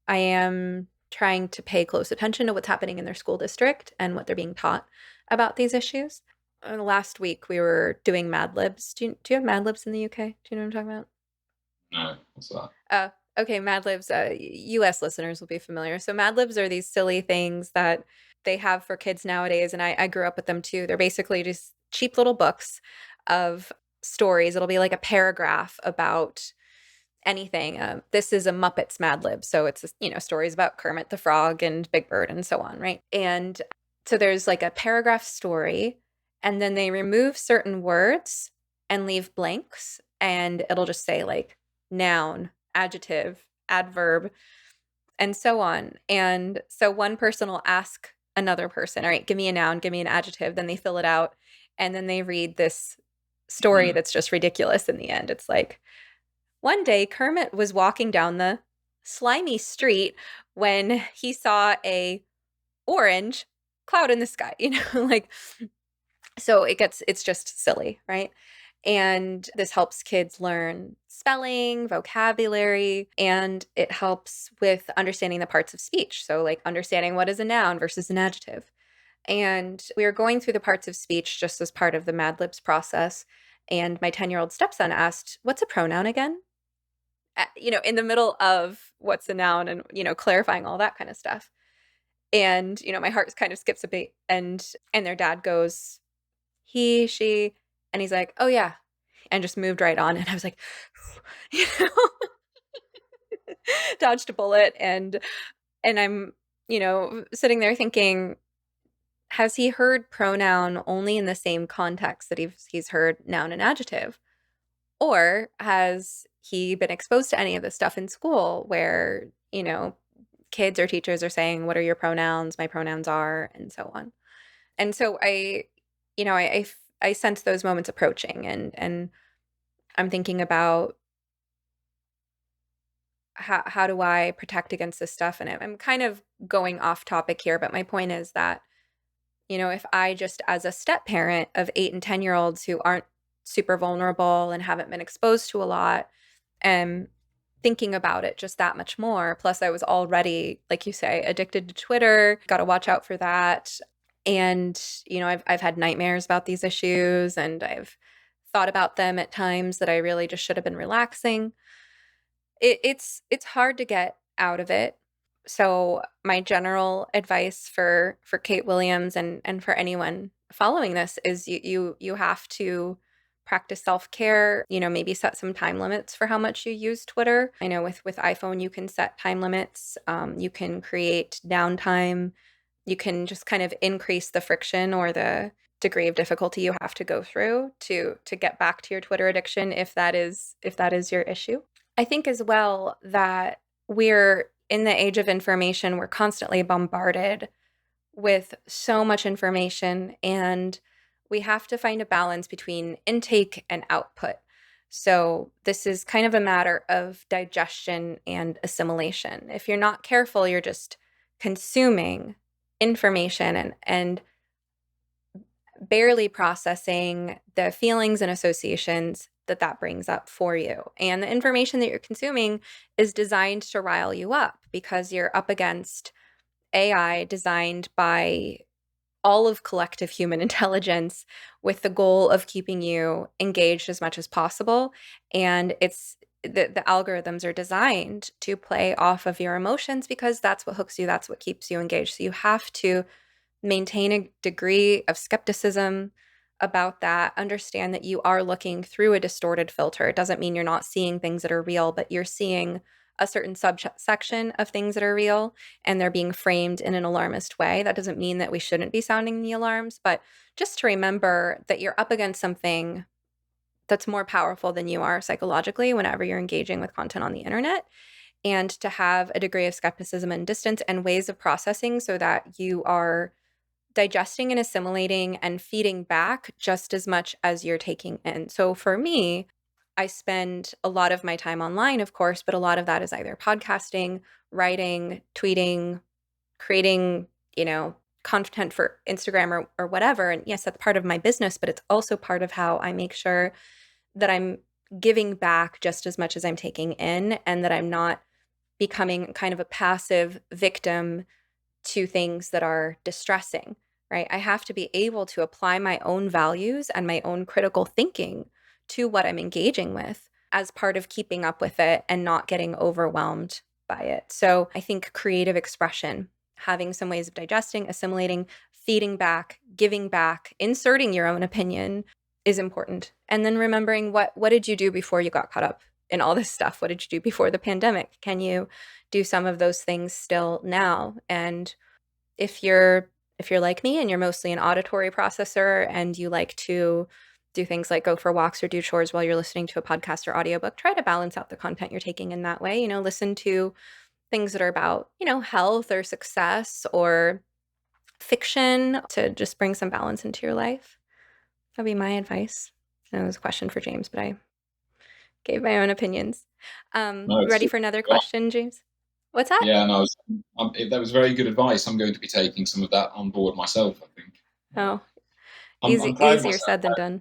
I am trying to pay close attention to what's happening in their school district and what they're being taught about these issues. Last week we were doing Mad Libs. Do you have Mad Libs in the UK? Do you know what I'm talking about? No, what's that? Okay, Mad Libs, US listeners will be familiar. So Mad Libs are these silly things that they have for kids nowadays, and I grew up with them too. They're basically just cheap little books of stories. It'll be like a paragraph about anything. This is a Muppets Mad Lib, so it's stories about Kermit the Frog and Big Bird and so on, right? And so there's like a paragraph story, and then they remove certain words and leave blanks, and it'll just say like noun, adjective, adverb, and so on. And so one person will ask another person, all right, give me a noun, give me an adjective. Then they fill it out, and then they read this story that's just ridiculous in the end. It's like, one day Kermit was walking down the slimy street when he saw a orange cloud in the sky, like, so it's just silly, right? And this helps kids learn spelling, vocabulary, and it helps with understanding the parts of speech. So, like, understanding what is a noun versus an adjective. And we were going through the parts of speech just as part of the Mad Libs process. And my 10-year-old stepson asked, "What's a pronoun again?" In the middle of what's a noun and, clarifying all that kind of stuff. And, my heart kind of skips a beat. And their dad goes, he, she, and he's like, "Oh yeah," and just moved right on. And I was like, you know, dodged a bullet. And I'm, sitting there thinking, has he heard pronoun only in the same context that he's heard noun and adjective? Or has he been exposed to any of this stuff in school where, kids or teachers are saying, "What are your pronouns? My pronouns are," and so on. And so I sense those moments approaching, and I'm thinking about how do I protect against this stuff? And I'm kind of going off topic here, but my point is that, if I just, as a step parent of 8 and 10-year-olds who aren't super vulnerable and haven't been exposed to a lot, am thinking about it just that much more. Plus, I was already, like you say, addicted to Twitter. Got to watch out for that. And, I've had nightmares about these issues, and I've thought about them at times that I really just should have been relaxing. It's hard to get out of it. So my general advice for Kate Williams and for anyone following this is you have to practice self-care, maybe set some time limits for how much you use Twitter. I know with iPhone you can set time limits. You can create downtime. You can just kind of increase the friction or the degree of difficulty you have to go through to get back to your Twitter addiction if that is your issue. I think as well that we're in the age of information. We're constantly bombarded with so much information, and we have to find a balance between intake and output. So this is kind of a matter of digestion and assimilation. If you're not careful, you're just consuming information and barely processing the feelings and associations that brings up for you. And the information that you're consuming is designed to rile you up because you're up against AI designed by all of collective human intelligence with the goal of keeping you engaged as much as possible. And the algorithms are designed to play off of your emotions because that's what hooks you, that's what keeps you engaged. So you have to maintain a degree of skepticism about that. Understand that you are looking through a distorted filter. It doesn't mean you're not seeing things that are real, but you're seeing a certain subsection of things that are real and they're being framed in an alarmist way. That doesn't mean that we shouldn't be sounding the alarms, but just to remember that you're up against something that's more powerful than you are psychologically whenever you're engaging with content on the internet, and to have a degree of skepticism and distance and ways of processing so that you are digesting and assimilating and feeding back just as much as you're taking in. So for me, I spend a lot of my time online, of course, but a lot of that is either podcasting, writing, tweeting, creating, content for Instagram or whatever. And yes, that's part of my business, but it's also part of how I make sure that I'm giving back just as much as I'm taking in, and that I'm not becoming kind of a passive victim to things that are distressing, right? I have to be able to apply my own values and my own critical thinking to what I'm engaging with as part of keeping up with it and not getting overwhelmed by it. So I think creative expression, having some ways of digesting, assimilating, feeding back, giving back, inserting your own opinion is important. And then remembering what did you do before you got caught up in all this stuff? What did you do before the pandemic? Can you do some of those things still now? And if you're like me and you're mostly an auditory processor and you like to do things like go for walks or do chores while you're listening to a podcast or audiobook, try to balance out the content you're taking in that way. Listen to things that are about, health or success or fiction to just bring some balance into your life. That'd be my advice. That was a question for James, but I gave my own opinions. No, You it's ready super. for another question, James? What's that? Yeah, no, that was very good advice. I'm going to be taking some of that on board myself, I think. Oh, I'm proud of easier myself. said than done.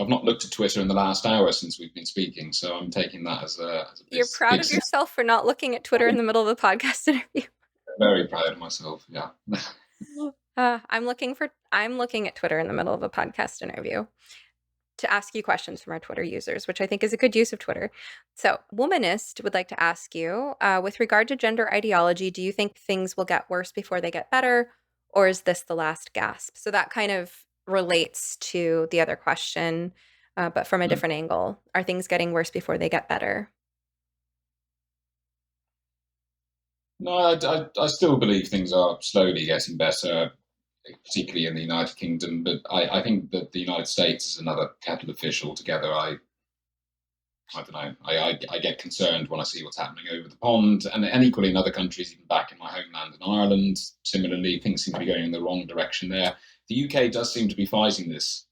I've not looked at Twitter in the last hour since we've been speaking, so I'm taking that as a You're proud big of step. yourself for not looking at Twitter in the middle of a podcast interview. Very proud of myself. Yeah. I'm looking at Twitter in the middle of a podcast interview to ask you questions from our Twitter users, which I think is a good use of Twitter. So, Womanist would like to ask you, with regard to gender ideology, do you think things will get worse before they get better, or is this the last gasp? So that kind of relates to the other question, but from a different angle. Are things getting worse before they get better? No, I still believe things are slowly getting better, particularly in the United Kingdom. But I think that the United States is another kettle of fish altogether. I don't know. I get concerned when I see what's happening over the pond, and equally in other countries, even back in my homeland in Ireland. Similarly, things seem to be going in the wrong direction there. The UK does seem to be fighting this,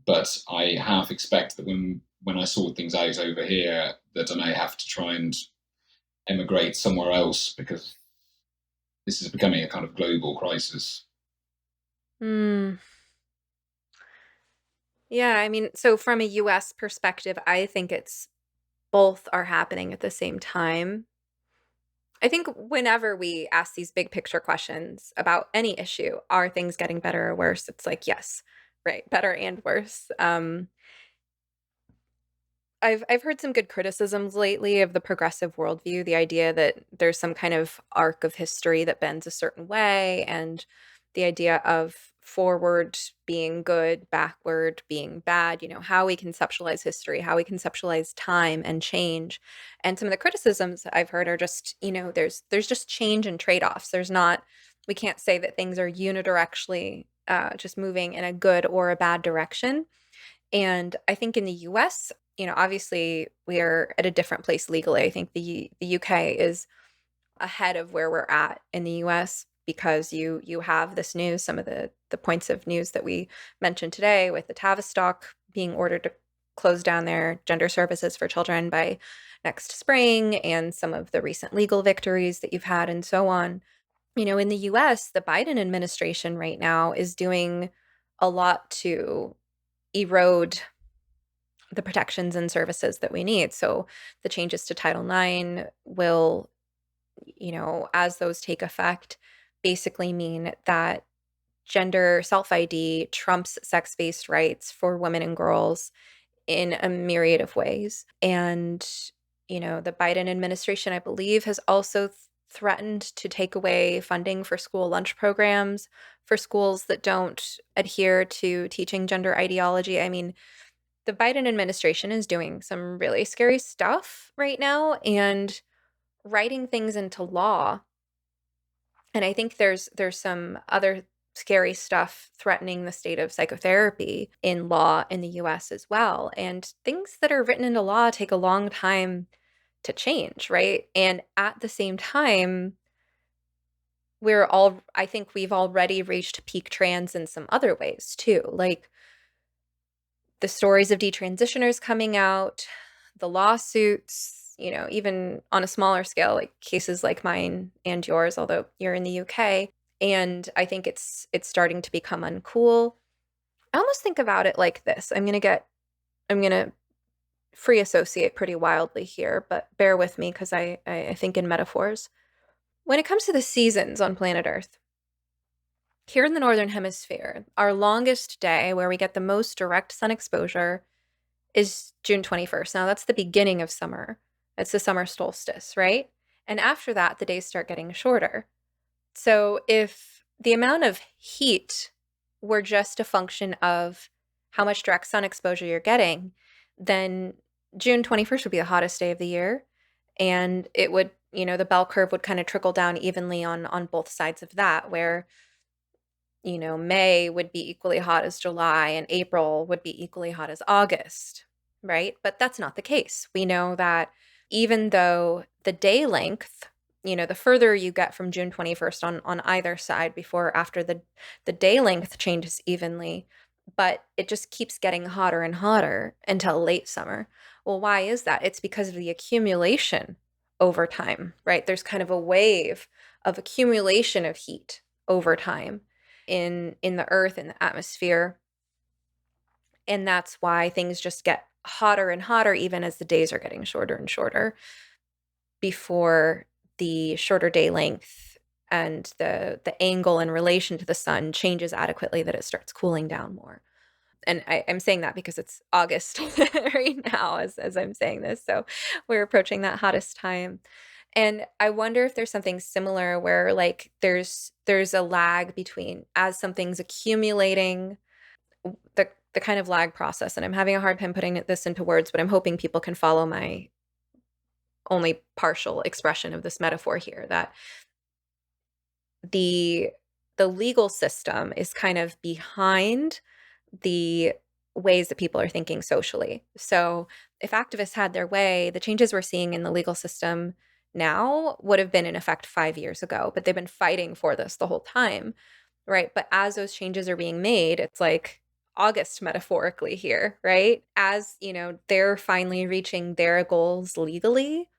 but I half expect that when I sort things out over here, that I may have to try and emigrate somewhere else because this is becoming a kind of global crisis. Hmm. Yeah, I mean, so from a US perspective, I think it's both are happening at the same time. I think whenever we ask these big picture questions about any issue, are things getting better or worse? It's like, yes, right, better and worse. I've heard some good criticisms lately of the progressive worldview, the idea that there's some kind of arc of history that bends a certain way, and the idea of forward being good, backward being bad, how we conceptualize history, how we conceptualize time and change. And some of the criticisms I've heard are just, there's just change and trade-offs. We can't say that things are unidirectionally just moving in a good or a bad direction. And I think in the US, obviously we're at a different place legally. I think the UK is ahead of where we're at in the US because you have this news, some of the points of news that we mentioned today with the Tavistock being ordered to close down their gender services for children by next spring, and some of the recent legal victories that you've had and so on. In the US, the Biden administration right now is doing a lot to erode the protections and services that we need. So the changes to Title IX will, as those take effect, basically mean that gender self-ID trumps sex-based rights for women and girls in a myriad of ways. And, the Biden administration, I believe, has also threatened to take away funding for school lunch programs for schools that don't adhere to teaching gender ideology. I mean, the Biden administration is doing some really scary stuff right now and writing things into law. And I think there's some other scary stuff threatening the state of psychotherapy in law in the US as well. And things that are written into law take a long time to change, right? And at the same time, I think we've already reached peak trans in some other ways too. Like the stories of detransitioners coming out, the lawsuits, even on a smaller scale, like cases like mine and yours, although you're in the UK. And I think it's starting to become uncool. I almost think about it like this. I'm gonna free associate pretty wildly here, but bear with me because I think in metaphors. When it comes to the seasons on planet Earth, here in the Northern Hemisphere, our longest day where we get the most direct sun exposure is June 21st. Now, that's the beginning of summer. It's the summer solstice, right? And after that, the days start getting shorter. So if the amount of heat were just a function of how much direct sun exposure you're getting, then June 21st would be the hottest day of the year. And it would, the bell curve would kind of trickle down evenly on both sides of that, where May would be equally hot as July and April would be equally hot as August, right? But that's not the case. We know that even though the day length, the further you get from June 21st on either side before or after the day length changes evenly, but it just keeps getting hotter and hotter until late summer. Well, why is that? It's because of the accumulation over time, right? There's kind of a wave of accumulation of heat over time in the earth, in the atmosphere. And that's why things just get hotter and hotter even as the days are getting shorter and shorter before the shorter day length and the angle in relation to the sun changes adequately that it starts cooling down more. And I'm saying that because it's August right now as I'm saying this. So we're approaching that hottest time. And I wonder if there's something similar where like there's a lag between as something's accumulating, the kind of lag process. And I'm having a hard time putting this into words, but I'm hoping people can follow my only partial expression of this metaphor here, that the legal system is kind of behind the ways that people are thinking socially. So if activists had their way, the changes we're seeing in the legal system now would have been in effect 5 years ago, but they've been fighting for this the whole time, right? But as those changes are being made, it's like August metaphorically here, right? As, they're finally reaching their goals legally,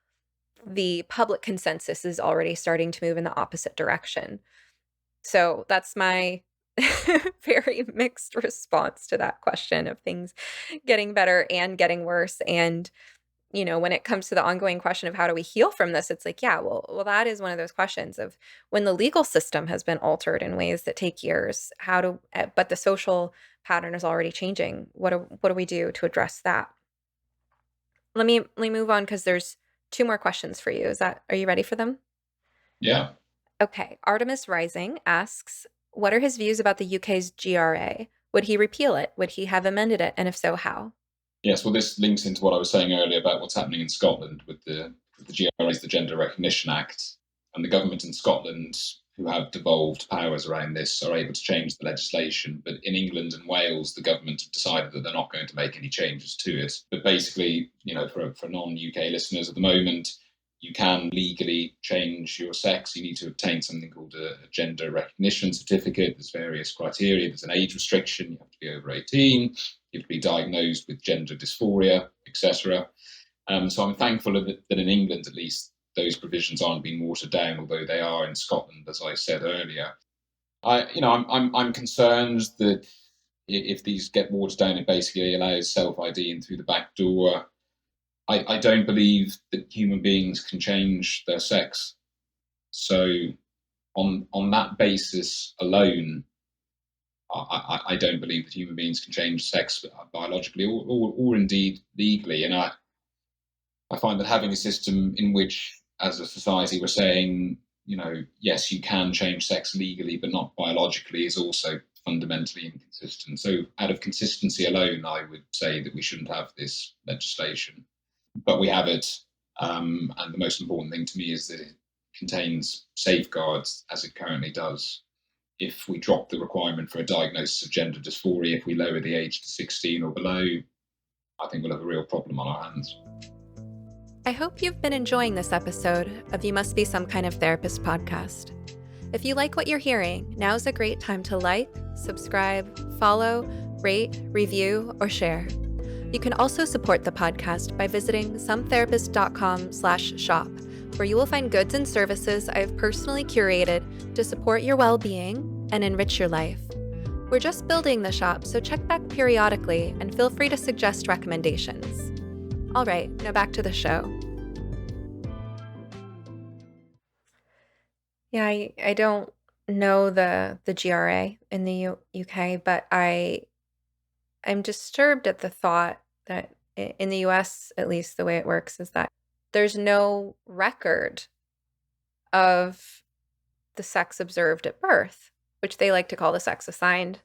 the public consensus is already starting to move in the opposite direction. So that's my very mixed response to that question of things getting better and getting worse. And, when it comes to the ongoing question of how do we heal from this, it's like, yeah, well, that is one of those questions of when the legal system has been altered in ways that take years, but the social pattern is already changing. What do we do to address that? Let me move on because there's 2 more questions for you. Are you ready for them? Yeah. Okay. Artemis Rising asks, what are his views about the UK's GRA? Would he repeal it? Would he have amended it? And if so, how? Yes, well, this links into what I was saying earlier about what's happening in Scotland with the GRA's, the Gender Recognition Act, and the government in Scotland, who have devolved powers around this, are able to change the legislation. But in England and Wales, the government have decided that they're not going to make any changes to it. But basically, for non-UK listeners at the moment, you can legally change your sex. You need to obtain something called a gender recognition certificate. There's various criteria. There's an age restriction. You have to be over 18. You have to be diagnosed with gender dysphoria, etc. So I'm thankful that in England, at least, those provisions aren't being watered down, although they are in Scotland, as I said earlier. I'm concerned that if these get watered down, it basically allows self-ID in through the back door. I don't believe that human beings can change their sex. So on that basis alone, I don't believe that human beings can change sex biologically or indeed legally. And I find that having a system in which, as a society, we're saying, yes, you can change sex legally, but not biologically, is also fundamentally inconsistent. So, out of consistency alone, I would say that we shouldn't have this legislation. But we have it. And the most important thing to me is that it contains safeguards, as it currently does. If we drop the requirement for a diagnosis of gender dysphoria, if we lower the age to 16 or below, I think we'll have a real problem on our hands. I hope you've been enjoying this episode of You Must Be Some Kind of Therapist podcast. If you like what you're hearing, now's a great time to like, subscribe, follow, rate, review, or share. You can also support the podcast by visiting sometherapist.com/shop, where you will find goods and services I have personally curated to support your well-being and enrich your life. We're just building the shop, so check back periodically and feel free to suggest recommendations. All right, now back to the show. Yeah, I don't know the GRA in the UK, but I'm disturbed at the thought that in the US, at least the way it works, is that there's no record of the sex observed at birth, which they like to call the sex assigned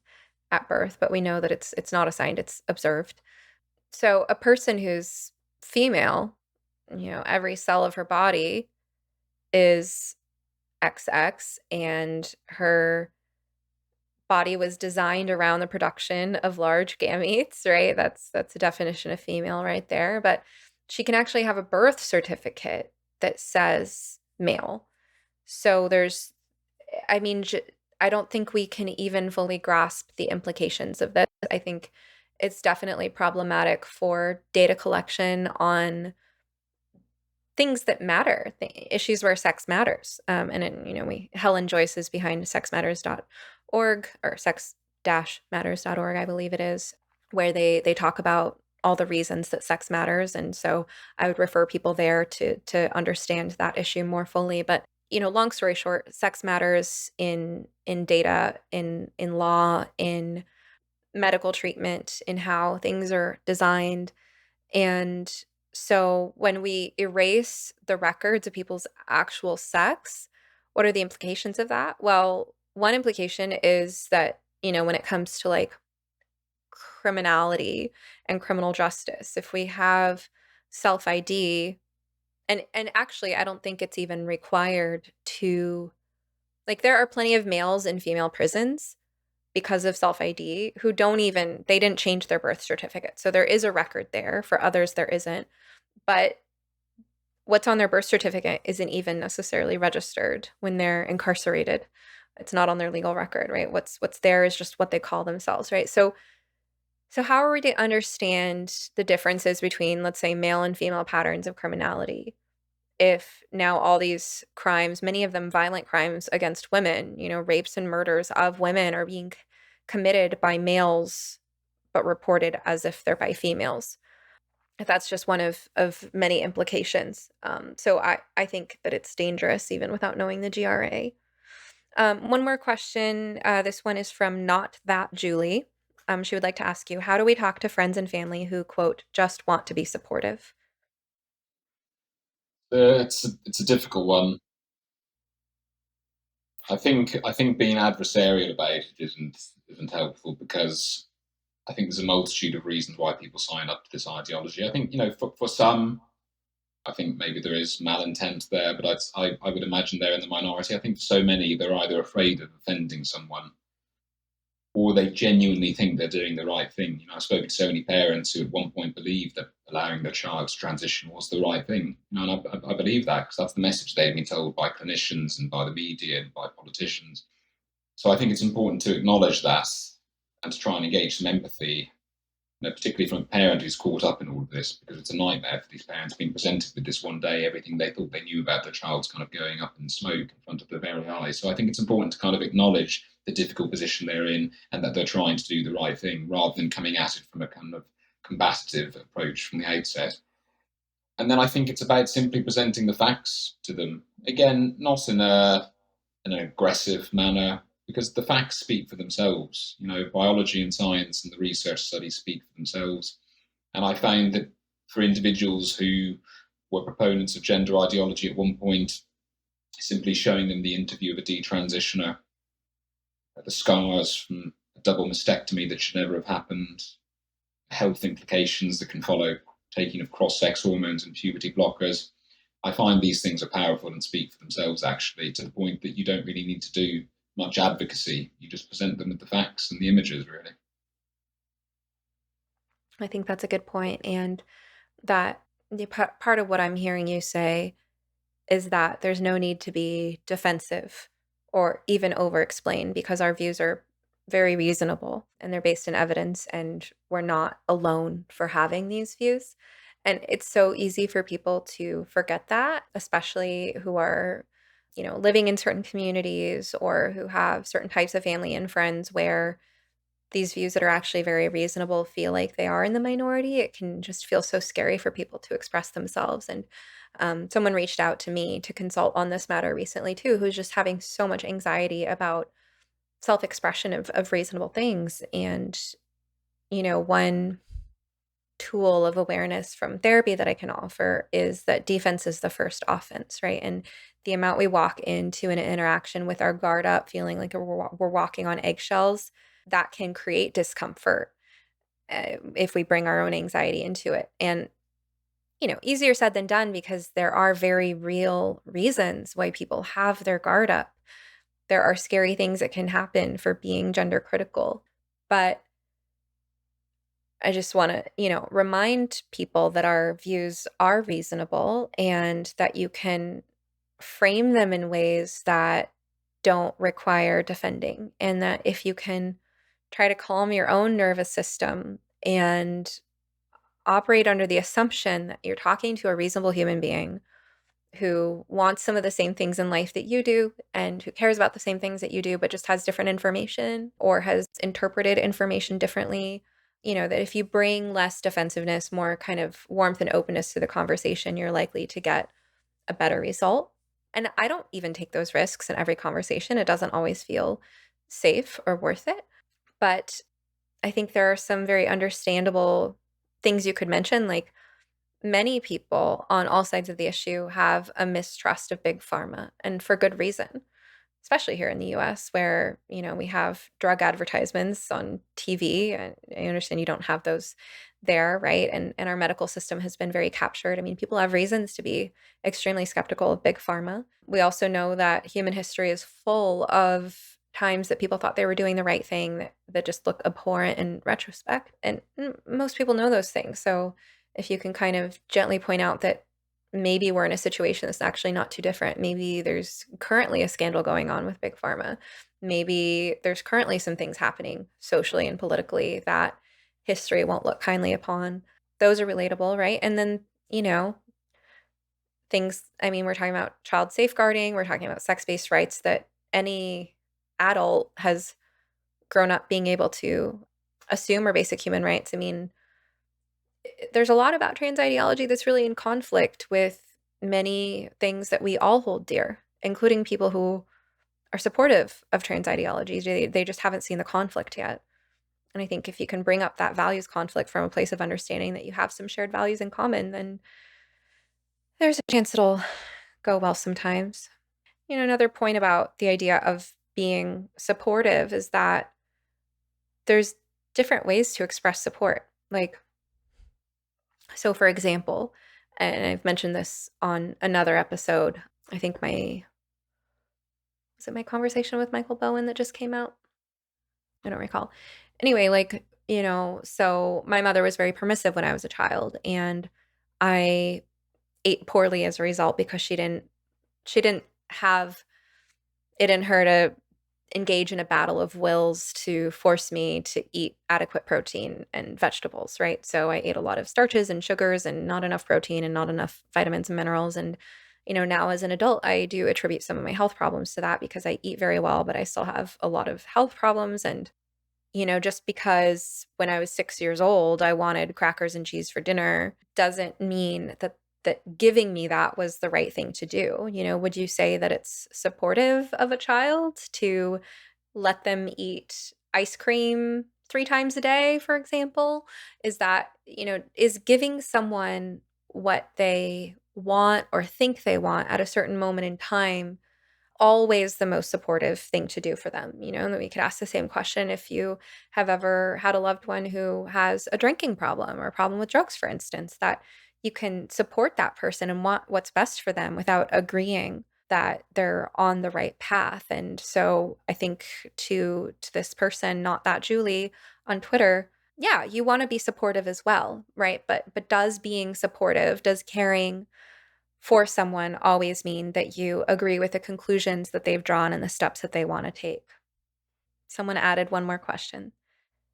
at birth, but we know that it's not assigned, it's observed. So a person who's female, every cell of her body is XX, and her body was designed around the production of large gametes, right? That's a definition of female right there. But she can actually have a birth certificate that says male. So I don't think we can even fully grasp the implications of this. I think it's definitely problematic for data collection on things that matter, issues where sex matters. Helen Joyce is behind sexmatters.org, or sex-matters.org, I believe it is, where they talk about all the reasons that sex matters. And so I would refer people there to understand that issue more fully. But, long story short, sex matters in data, in law, in medical treatment, in how things are designed. And so when we erase the records of people's actual sex, what are the implications of that? Well, one implication is that, when it comes to like criminality and criminal justice, if we have self-ID, and actually I don't think it's even required to, like, there are plenty of males in female prisons because of self-ID who they didn't change their birth certificate. So there is a record there. For others, there isn't. But what's on their birth certificate isn't even necessarily registered when they're incarcerated. It's not on their legal record, right? What's there is just what they call themselves, right? So how are we to understand the differences between, let's say, male and female patterns of criminality if now all these crimes, many of them violent crimes against women, rapes and murders of women, are being committed by males but reported as if they're by females? That's just one of many implications. So I think that it's dangerous even without knowing the GRA. One more question. This one is from Not That Julie. She would like to ask you, how do we talk to friends and family who, quote, just want to be supportive? It's a difficult one. I think being adversarial about it isn't helpful, because I think there's a multitude of reasons why people sign up to this ideology. I think, for some, I think maybe there is malintent there, but I would imagine they're in the minority. I think for so many, they're either afraid of offending someone, or they genuinely think they're doing the right thing. I've spoken to so many parents who at one point believed that allowing their child to transition was the right thing. And I believe that, because that's the message they've been told by clinicians and by the media and by politicians. So I think it's important to acknowledge that and to try and engage some empathy, particularly from a parent who's caught up in all of this, because it's a nightmare for these parents being presented with this one day, everything they thought they knew about their child's kind of going up in smoke in front of their very eyes. So I think it's important to kind of acknowledge the difficult position they're in, and that they're trying to do the right thing, rather than coming at it from a kind of combative approach from the outset. And then I think it's about simply presenting the facts to them. Again, not in an aggressive manner, because the facts speak for themselves. Biology and science and the research studies speak for themselves. And I found that for individuals who were proponents of gender ideology at one point, simply showing them the interview of a detransitioner, the scars from a double mastectomy that should never have happened, health implications that can follow taking of cross-sex hormones and puberty blockers. I find these things are powerful and speak for themselves, actually, to the point that you don't really need to do much advocacy. You just present them with the facts and the images, really. I think that's a good point, and that part of what I'm hearing you say is that there's no need to be defensive or even over explain, because our views are very reasonable and they're based in evidence, and we're not alone for having these views. And it's so easy for people to forget that, especially who are, living in certain communities or who have certain types of family and friends where these views that are actually very reasonable feel like they are in the minority. It can just feel so scary for people to express themselves. And someone reached out to me to consult on this matter recently, too, who's just having so much anxiety about self expression of reasonable things. And, one tool of awareness from therapy that I can offer is that defense is the first offense, right? And the amount we walk into an interaction with our guard up, feeling like we're walking on eggshells, that can create discomfort if we bring our own anxiety into it. And, easier said than done, because there are very real reasons why people have their guard up. There are scary things that can happen for being gender critical. But I just want to, remind people that our views are reasonable and that you can frame them in ways that don't require defending. And that if you can try to calm your own nervous system and operate under the assumption that you're talking to a reasonable human being who wants some of the same things in life that you do and who cares about the same things that you do, but just has different information or has interpreted information differently. That if you bring less defensiveness, more kind of warmth and openness to the conversation, you're likely to get a better result. And I don't even take those risks in every conversation. It doesn't always feel safe or worth it. But I think there are some very understandable things you could mention, like many people on all sides of the issue have a mistrust of big pharma, and for good reason, especially here in the US where, we have drug advertisements on TV. And I understand you don't have those there, right? And our medical system has been very captured. I mean, people have reasons to be extremely skeptical of big pharma. We also know that human history is full of times that people thought they were doing the right thing that just look abhorrent in retrospect. And most people know those things. So if you can kind of gently point out that maybe we're in a situation that's actually not too different. Maybe there's currently a scandal going on with big pharma. Maybe there's currently some things happening socially and politically that history won't look kindly upon. Those are relatable, right? And then, things, I mean, we're talking about child safeguarding, we're talking about sex-based rights that any adult has grown up being able to assume are basic human rights. I mean, there's a lot about trans ideology that's really in conflict with many things that we all hold dear, including people who are supportive of trans ideologies. They just haven't seen the conflict yet. And I think if you can bring up that values conflict from a place of understanding that you have some shared values in common, then there's a chance it'll go well sometimes. Another point about the idea of being supportive is that there's different ways to express support. Like, so for example, and I've mentioned this on another episode, I think was it my conversation with Michael Bowen that just came out? I don't recall. Anyway, like, so my mother was very permissive when I was a child, and I ate poorly as a result because she didn't have it in her to engage in a battle of wills to force me to eat adequate protein and vegetables, right? So I ate a lot of starches and sugars and not enough protein and not enough vitamins and minerals. And, now as an adult, I do attribute some of my health problems to that because I eat very well, but I still have a lot of health problems. And, just because when I was 6 years old, I wanted crackers and cheese for dinner doesn't mean that giving me that was the right thing to do. Would you say that it's supportive of a child to let them eat ice cream 3 times a day, for example? Is that, is giving someone what they want or think they want at a certain moment in time always the most supportive thing to do for them? And then we could ask the same question if you have ever had a loved one who has a drinking problem or a problem with drugs, for instance, that you can support that person and want what's best for them without agreeing that they're on the right path. And so I think to this person, not that Julie on Twitter, yeah, you want to be supportive as well, right? But does being supportive, does caring for someone always mean that you agree with the conclusions that they've drawn and the steps that they want to take? Someone added one more question.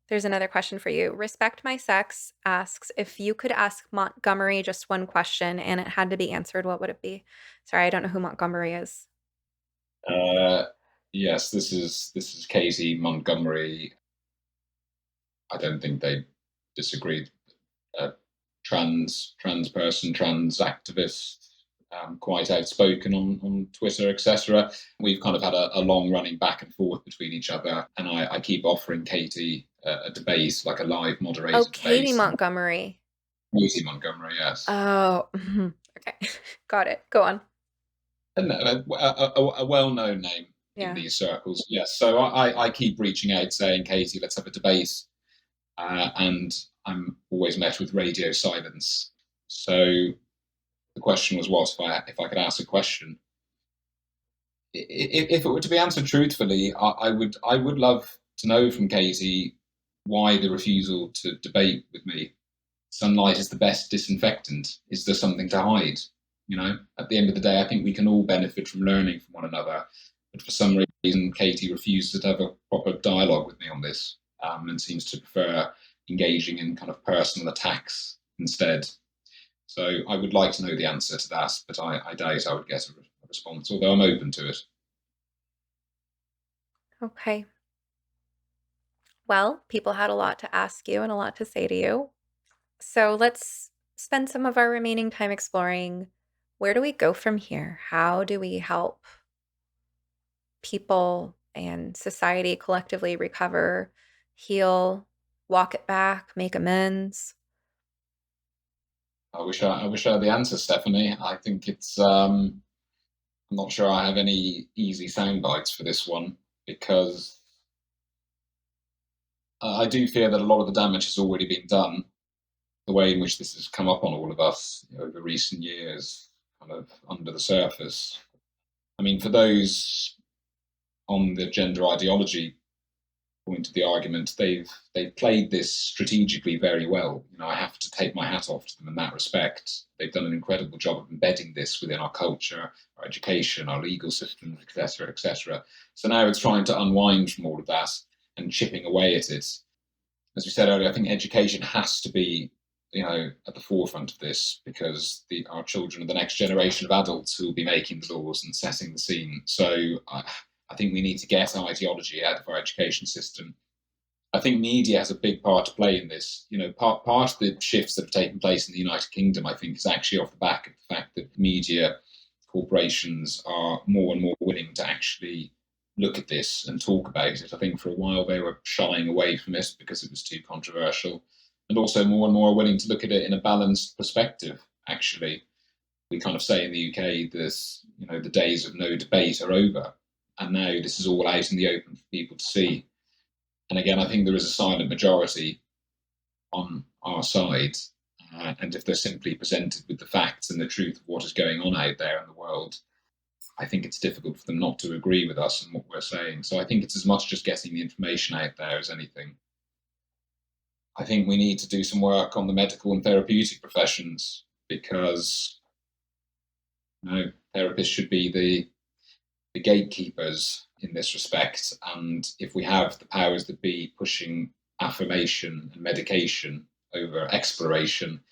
There's another question for you. Respect My Sex asks, if you could ask Montgomery just one question and it had to be answered, what would it be? Sorry, I don't know who Montgomery is. Yes, this is Katie Montgomery. I don't think they disagreed. Trans person, trans activist, quite outspoken on Twitter, etc. We've kind of had a long running back and forth between each other, and I keep offering Katie a debate, like a live moderated debate. Katie Montgomery. Katie Montgomery, yes. Oh, okay. Got it. Go on. A well-known name in these circles, yes. So I keep reaching out saying, Katie, let's have a debate. And I'm always met with radio silence. So the question was, what if I could ask a question? If it were to be answered truthfully, I would love to know from Katie why the refusal to debate with me. Sunlight is the best disinfectant. Is there something to hide? At the end of the day, I think we can all benefit from learning from one another. But for some reason, Katie refuses to have a proper dialogue with me on this, and seems to prefer engaging in kind of personal attacks instead. So I would like to know the answer to that, but I doubt I would get a response, although I'm open to it. Okay. Well, people had a lot to ask you and a lot to say to you. So let's spend some of our remaining time exploring, where do we go from here? How do we help people and society collectively recover, heal, walk it back, make amends? I wish I had the answer, Stephanie. I think it's I'm not sure I have any easy sound bites for this one, because I do fear that a lot of the damage has already been done. The way in which this has come up on all of us over recent years, kind of under the surface. I mean, for those on the gender ideology point of the argument, they've played this strategically very well. I have to take my hat off to them in that respect. They've done an incredible job of embedding this within our culture, our education, our legal systems, etc., etc. So now it's trying to unwind from all of that and chipping away at it. As we said earlier, I think education has to be at the forefront of this, because our children are the next generation of adults who will be making the laws and setting the scene. So I think we need to get ideology out of our education system. I think media has a big part to play in this. Part of the shifts that have taken place in the United Kingdom, I think, is actually off the back of the fact that media corporations are more and more willing to actually look at this and talk about it. I think for a while they were shying away from this because it was too controversial. And also more and more willing to look at it in a balanced perspective, actually. We kind of say in the UK, the days of no debate are over. And now this is all out in the open for people to see. And again, I think there is a silent majority on our side. And if they're simply presented with the facts and the truth of what is going on out there in the world, I think it's difficult for them not to agree with us and what we're saying. So I think it's as much just getting the information out there as anything. I think we need to do some work on the medical and therapeutic professions, because therapists should be the gatekeepers in this respect. And if we have the powers that be pushing affirmation and medication over exploration,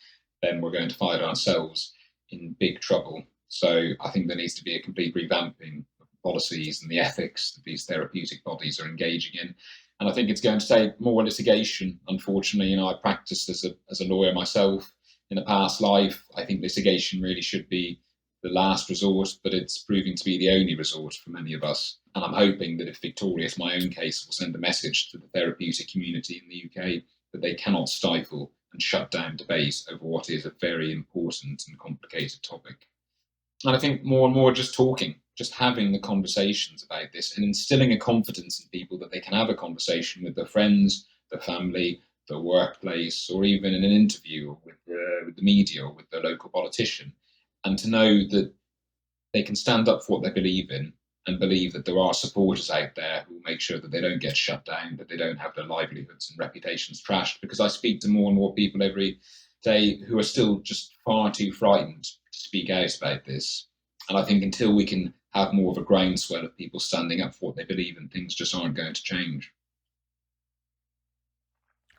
then we're going to find ourselves in big trouble. So I think there needs to be a complete revamping of the policies and the ethics that these therapeutic bodies are engaging in. And I think it's going to take more litigation. Unfortunately, I practiced as a lawyer myself in a past life. I think litigation really should be the last resort, but it's proving to be the only resort for many of us. And I'm hoping that if victorious, my own case will send a message to the therapeutic community in the UK that they cannot stifle and shut down debate over what is a very important and complicated topic. And I think more and more just talking, just having the conversations about this and instilling a confidence in people that they can have a conversation with their friends, their family, their workplace, or even in an interview with the media or with their local politician, and to know that they can stand up for what they believe in and believe that there are supporters out there who will make sure that they don't get shut down, that they don't have their livelihoods and reputations trashed. Because I speak to more and more people every day who are still just far too frightened to speak out about this. And I think until we can have more of a groundswell of people standing up for what they believe in, things just aren't going to change.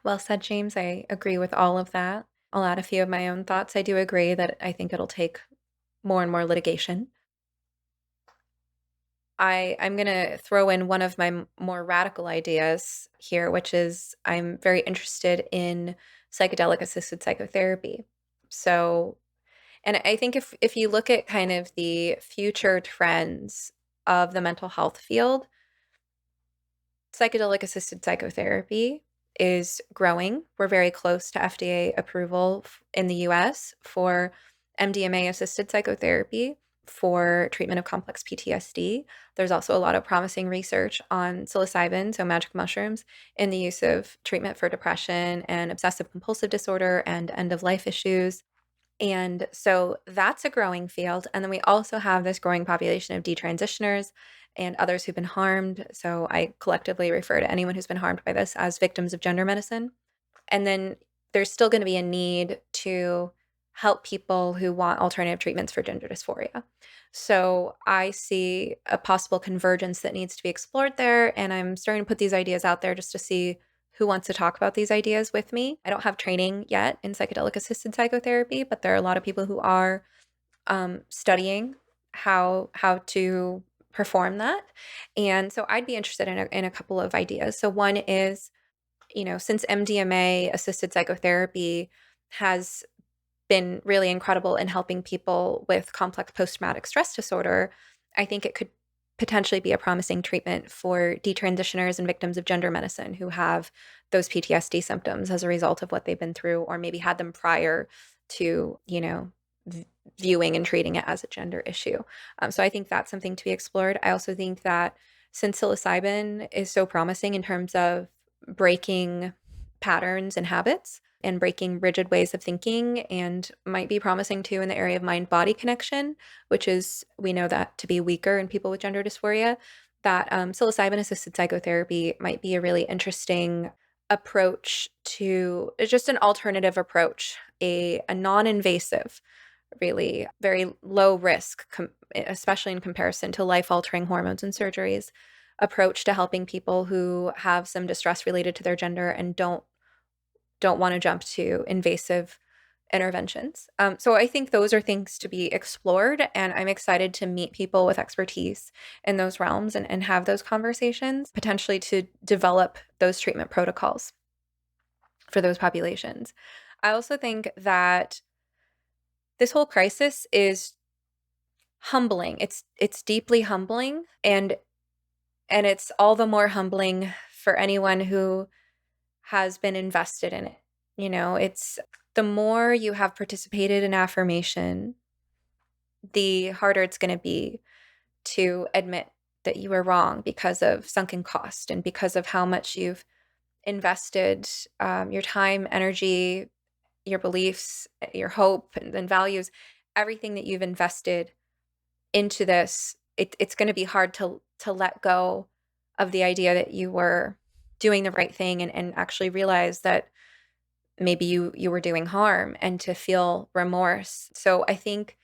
Well said, James. I agree with all of that. I'll add a few of my own thoughts. I do agree that I think it'll take more and more litigation. I'm going to throw in one of my more radical ideas here, which is I'm very interested in psychedelic assisted psychotherapy. So, and I think if you look at kind of the future trends of the mental health field, psychedelic assisted psychotherapy is growing. We're very close to FDA approval in the US for MDMA assisted psychotherapy for treatment of complex PTSD. There's also a lot of promising research on psilocybin, so magic mushrooms, in the use of treatment for depression and obsessive compulsive disorder and end of life issues. And so that's a growing field. And then we also have this growing population of detransitioners and others who've been harmed. So I collectively refer to anyone who's been harmed by this as victims of gender medicine. And then there's still going to be a need to help people who want alternative treatments for gender dysphoria. So I see a possible convergence that needs to be explored there. And I'm starting to put these ideas out there just to see who wants to talk about these ideas with me. I don't have training yet in psychedelic assisted psychotherapy, but there are a lot of people who are studying how to perform that. And so I'd be interested in a couple of ideas. So one is, since MDMA assisted psychotherapy has been really incredible in helping people with complex post-traumatic stress disorder, I think it could potentially be a promising treatment for detransitioners and victims of gender medicine who have those PTSD symptoms as a result of what they've been through or maybe had them prior to, viewing and treating it as a gender issue. So I think that's something to be explored. I also think that since psilocybin is so promising in terms of breaking patterns and habits and breaking rigid ways of thinking, and might be promising too in the area of mind-body connection, which is, we know that to be weaker in people with gender dysphoria, that psilocybin-assisted psychotherapy might be a really interesting approach to, just an alternative approach, a non-invasive, really very low risk, especially in comparison to life-altering hormones and surgeries, approach to helping people who have some distress related to their gender and don't want to jump to invasive interventions. So I think those are things to be explored, and I'm excited to meet people with expertise in those realms and have those conversations, potentially to develop those treatment protocols for those populations. I also think that this whole crisis is humbling. It's deeply humbling, and it's all the more humbling for anyone who has been invested in it. It's the more you have participated in affirmation, the harder it's going to be to admit that you were wrong because of sunken cost and because of how much you've invested your time, energy, your beliefs, your hope, and values, everything that you've invested into this. It's going to be hard to let go of the idea that you were doing the right thing and actually realize that maybe you were doing harm, and to feel remorse. So I think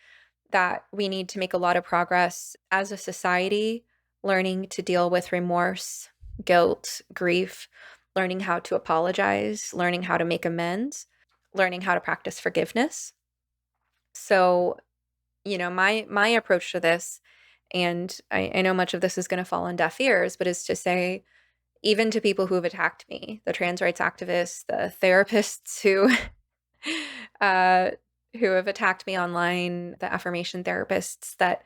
that we need to make a lot of progress as a society, learning to deal with remorse, guilt, grief, learning how to apologize, learning how to make amends, learning how to practice forgiveness. So, my approach to this, and I know much of this is going to fall on deaf ears, but is to say, even to people who have attacked me, the trans rights activists, the therapists who who have attacked me online, the affirmation therapists, that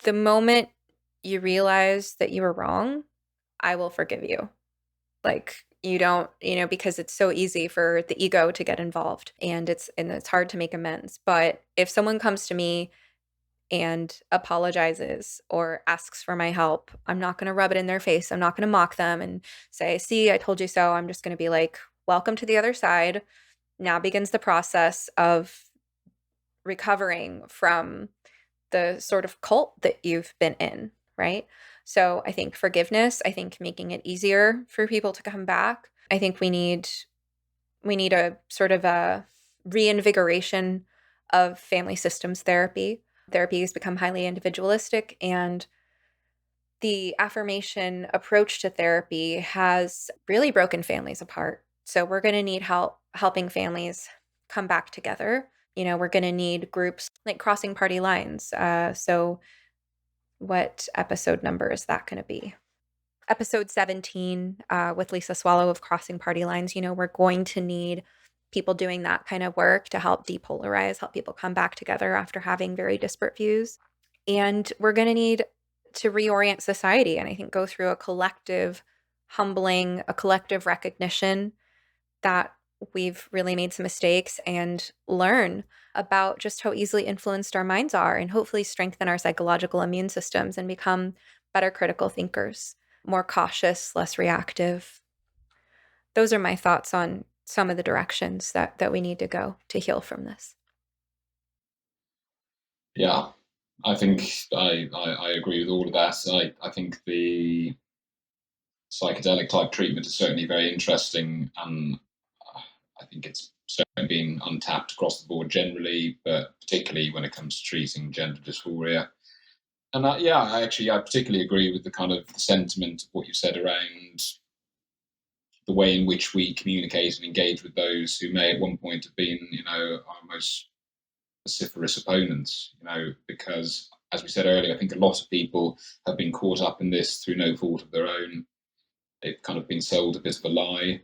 the moment you realize that you were wrong, I will forgive you. Like, you don't, because it's so easy for the ego to get involved, and it's hard to make amends. But if someone comes to me and apologizes or asks for my help, I'm not going to rub it in their face. I'm not going to mock them and say, "See, I told you so." I'm just going to be like, "Welcome to the other side. Now begins the process of recovering from the sort of cult that you've been in," right? So I think forgiveness, I think making it easier for people to come back. I think we need a sort of a reinvigoration of family systems therapy. Therapy has become highly individualistic, and the affirmation approach to therapy has really broken families apart. So we're going to need help helping families come back together. We're going to need groups like crossing party lines. So what episode number is that going to be? Episode 17 with Lisa Swallow of Crossing Party Lines. We're going to need people doing that kind of work to help depolarize, help people come back together after having very disparate views. And we're going to need to reorient society, and I think go through a collective humbling, a collective recognition that we've really made some mistakes, and learn about just how easily influenced our minds are, and hopefully strengthen our psychological immune systems and become better critical thinkers, more cautious, less reactive. Those are my thoughts on some of the directions that we need to go to heal from this. Yeah, I think I agree with all of that. I think the psychedelic type treatment is certainly very interesting, and I think it's certainly being untapped across the board generally, but particularly when it comes to treating gender dysphoria. And I particularly agree with the kind of sentiment of what you said around the way in which we communicate and engage with those who may at one point have been, our most vociferous opponents, because as we said earlier, I think a lot of people have been caught up in this through no fault of their own. They've kind of been sold a bit of a lie.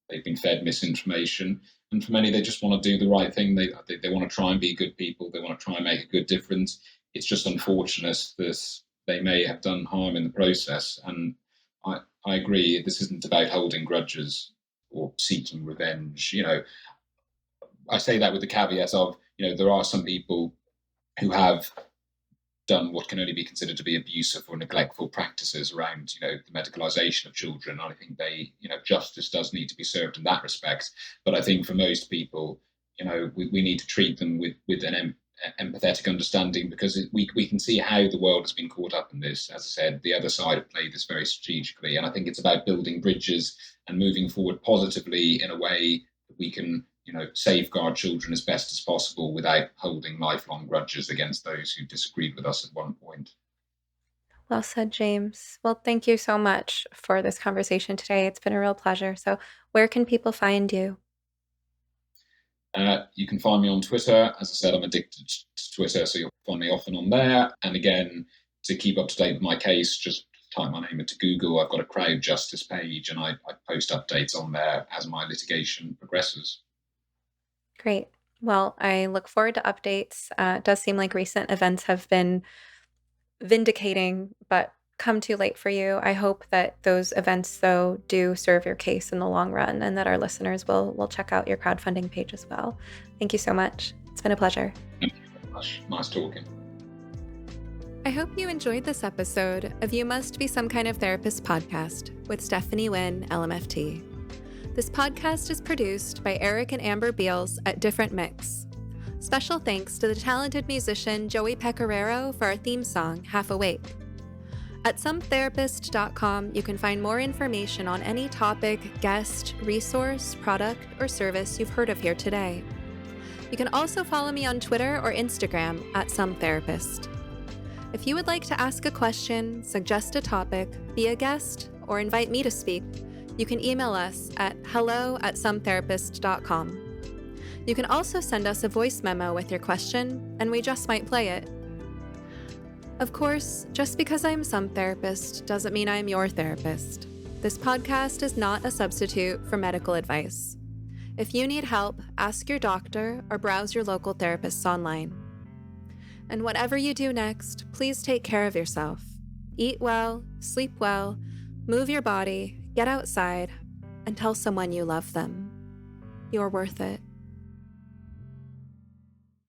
They've been fed misinformation. And for many, they just want to do the right thing. They want to try and be good people. They want to try and make a good difference. It's just unfortunate that they may have done harm in the process. And I agree, this isn't about holding grudges or seeking revenge. I say that with the caveat of, there are some people who have done what can only be considered to be abusive or neglectful practices around, the medicalization of children. I think justice does need to be served in that respect. But I think for most people, we need to treat them with an empathetic understanding, because we can see how the world has been caught up in this. As I said, the other side have played this very strategically. And I think it's about building bridges and moving forward positively in a way that we can safeguard children as best as possible without holding lifelong grudges against those who disagreed with us at one point. Well said, James. Well, thank you so much for this conversation today. It's been a real pleasure. So where can people find you? You can find me on Twitter. As I said, I'm addicted to Twitter, so you'll find me often on there. And again, to keep up to date with my case, just type my name into Google. I've got a crowd justice page, and I post updates on there as my litigation progresses. Great. Well, I look forward to updates. It does seem like recent events have been vindicating, but come too late for you. I hope that those events, though, do serve your case in the long run, and that our listeners will check out your crowdfunding page as well. Thank you so much. It's been a pleasure. Thank you very much. Nice talking. I hope you enjoyed this episode of You Must Be Some Kind of Therapist podcast with Stephanie Wynn, LMFT. This podcast is produced by Eric and Amber Beals at Different Mix. Special thanks to the talented musician Joey Pecoraro for our theme song, Half Awake. At sometherapist.com, you can find more information on any topic, guest, resource, product, or service you've heard of here today. You can also follow me on Twitter or Instagram at sometherapist. If you would like to ask a question, suggest a topic, be a guest, or invite me to speak, you can email us at hello@sometherapist.com. You can also send us a voice memo with your question, and we just might play it. Of course, just because I am some therapist doesn't mean I am your therapist. This podcast is not a substitute for medical advice. If you need help, ask your doctor or browse your local therapists online. And whatever you do next, please take care of yourself. Eat well, sleep well, move your body, get outside, and tell someone you love them. You're worth it.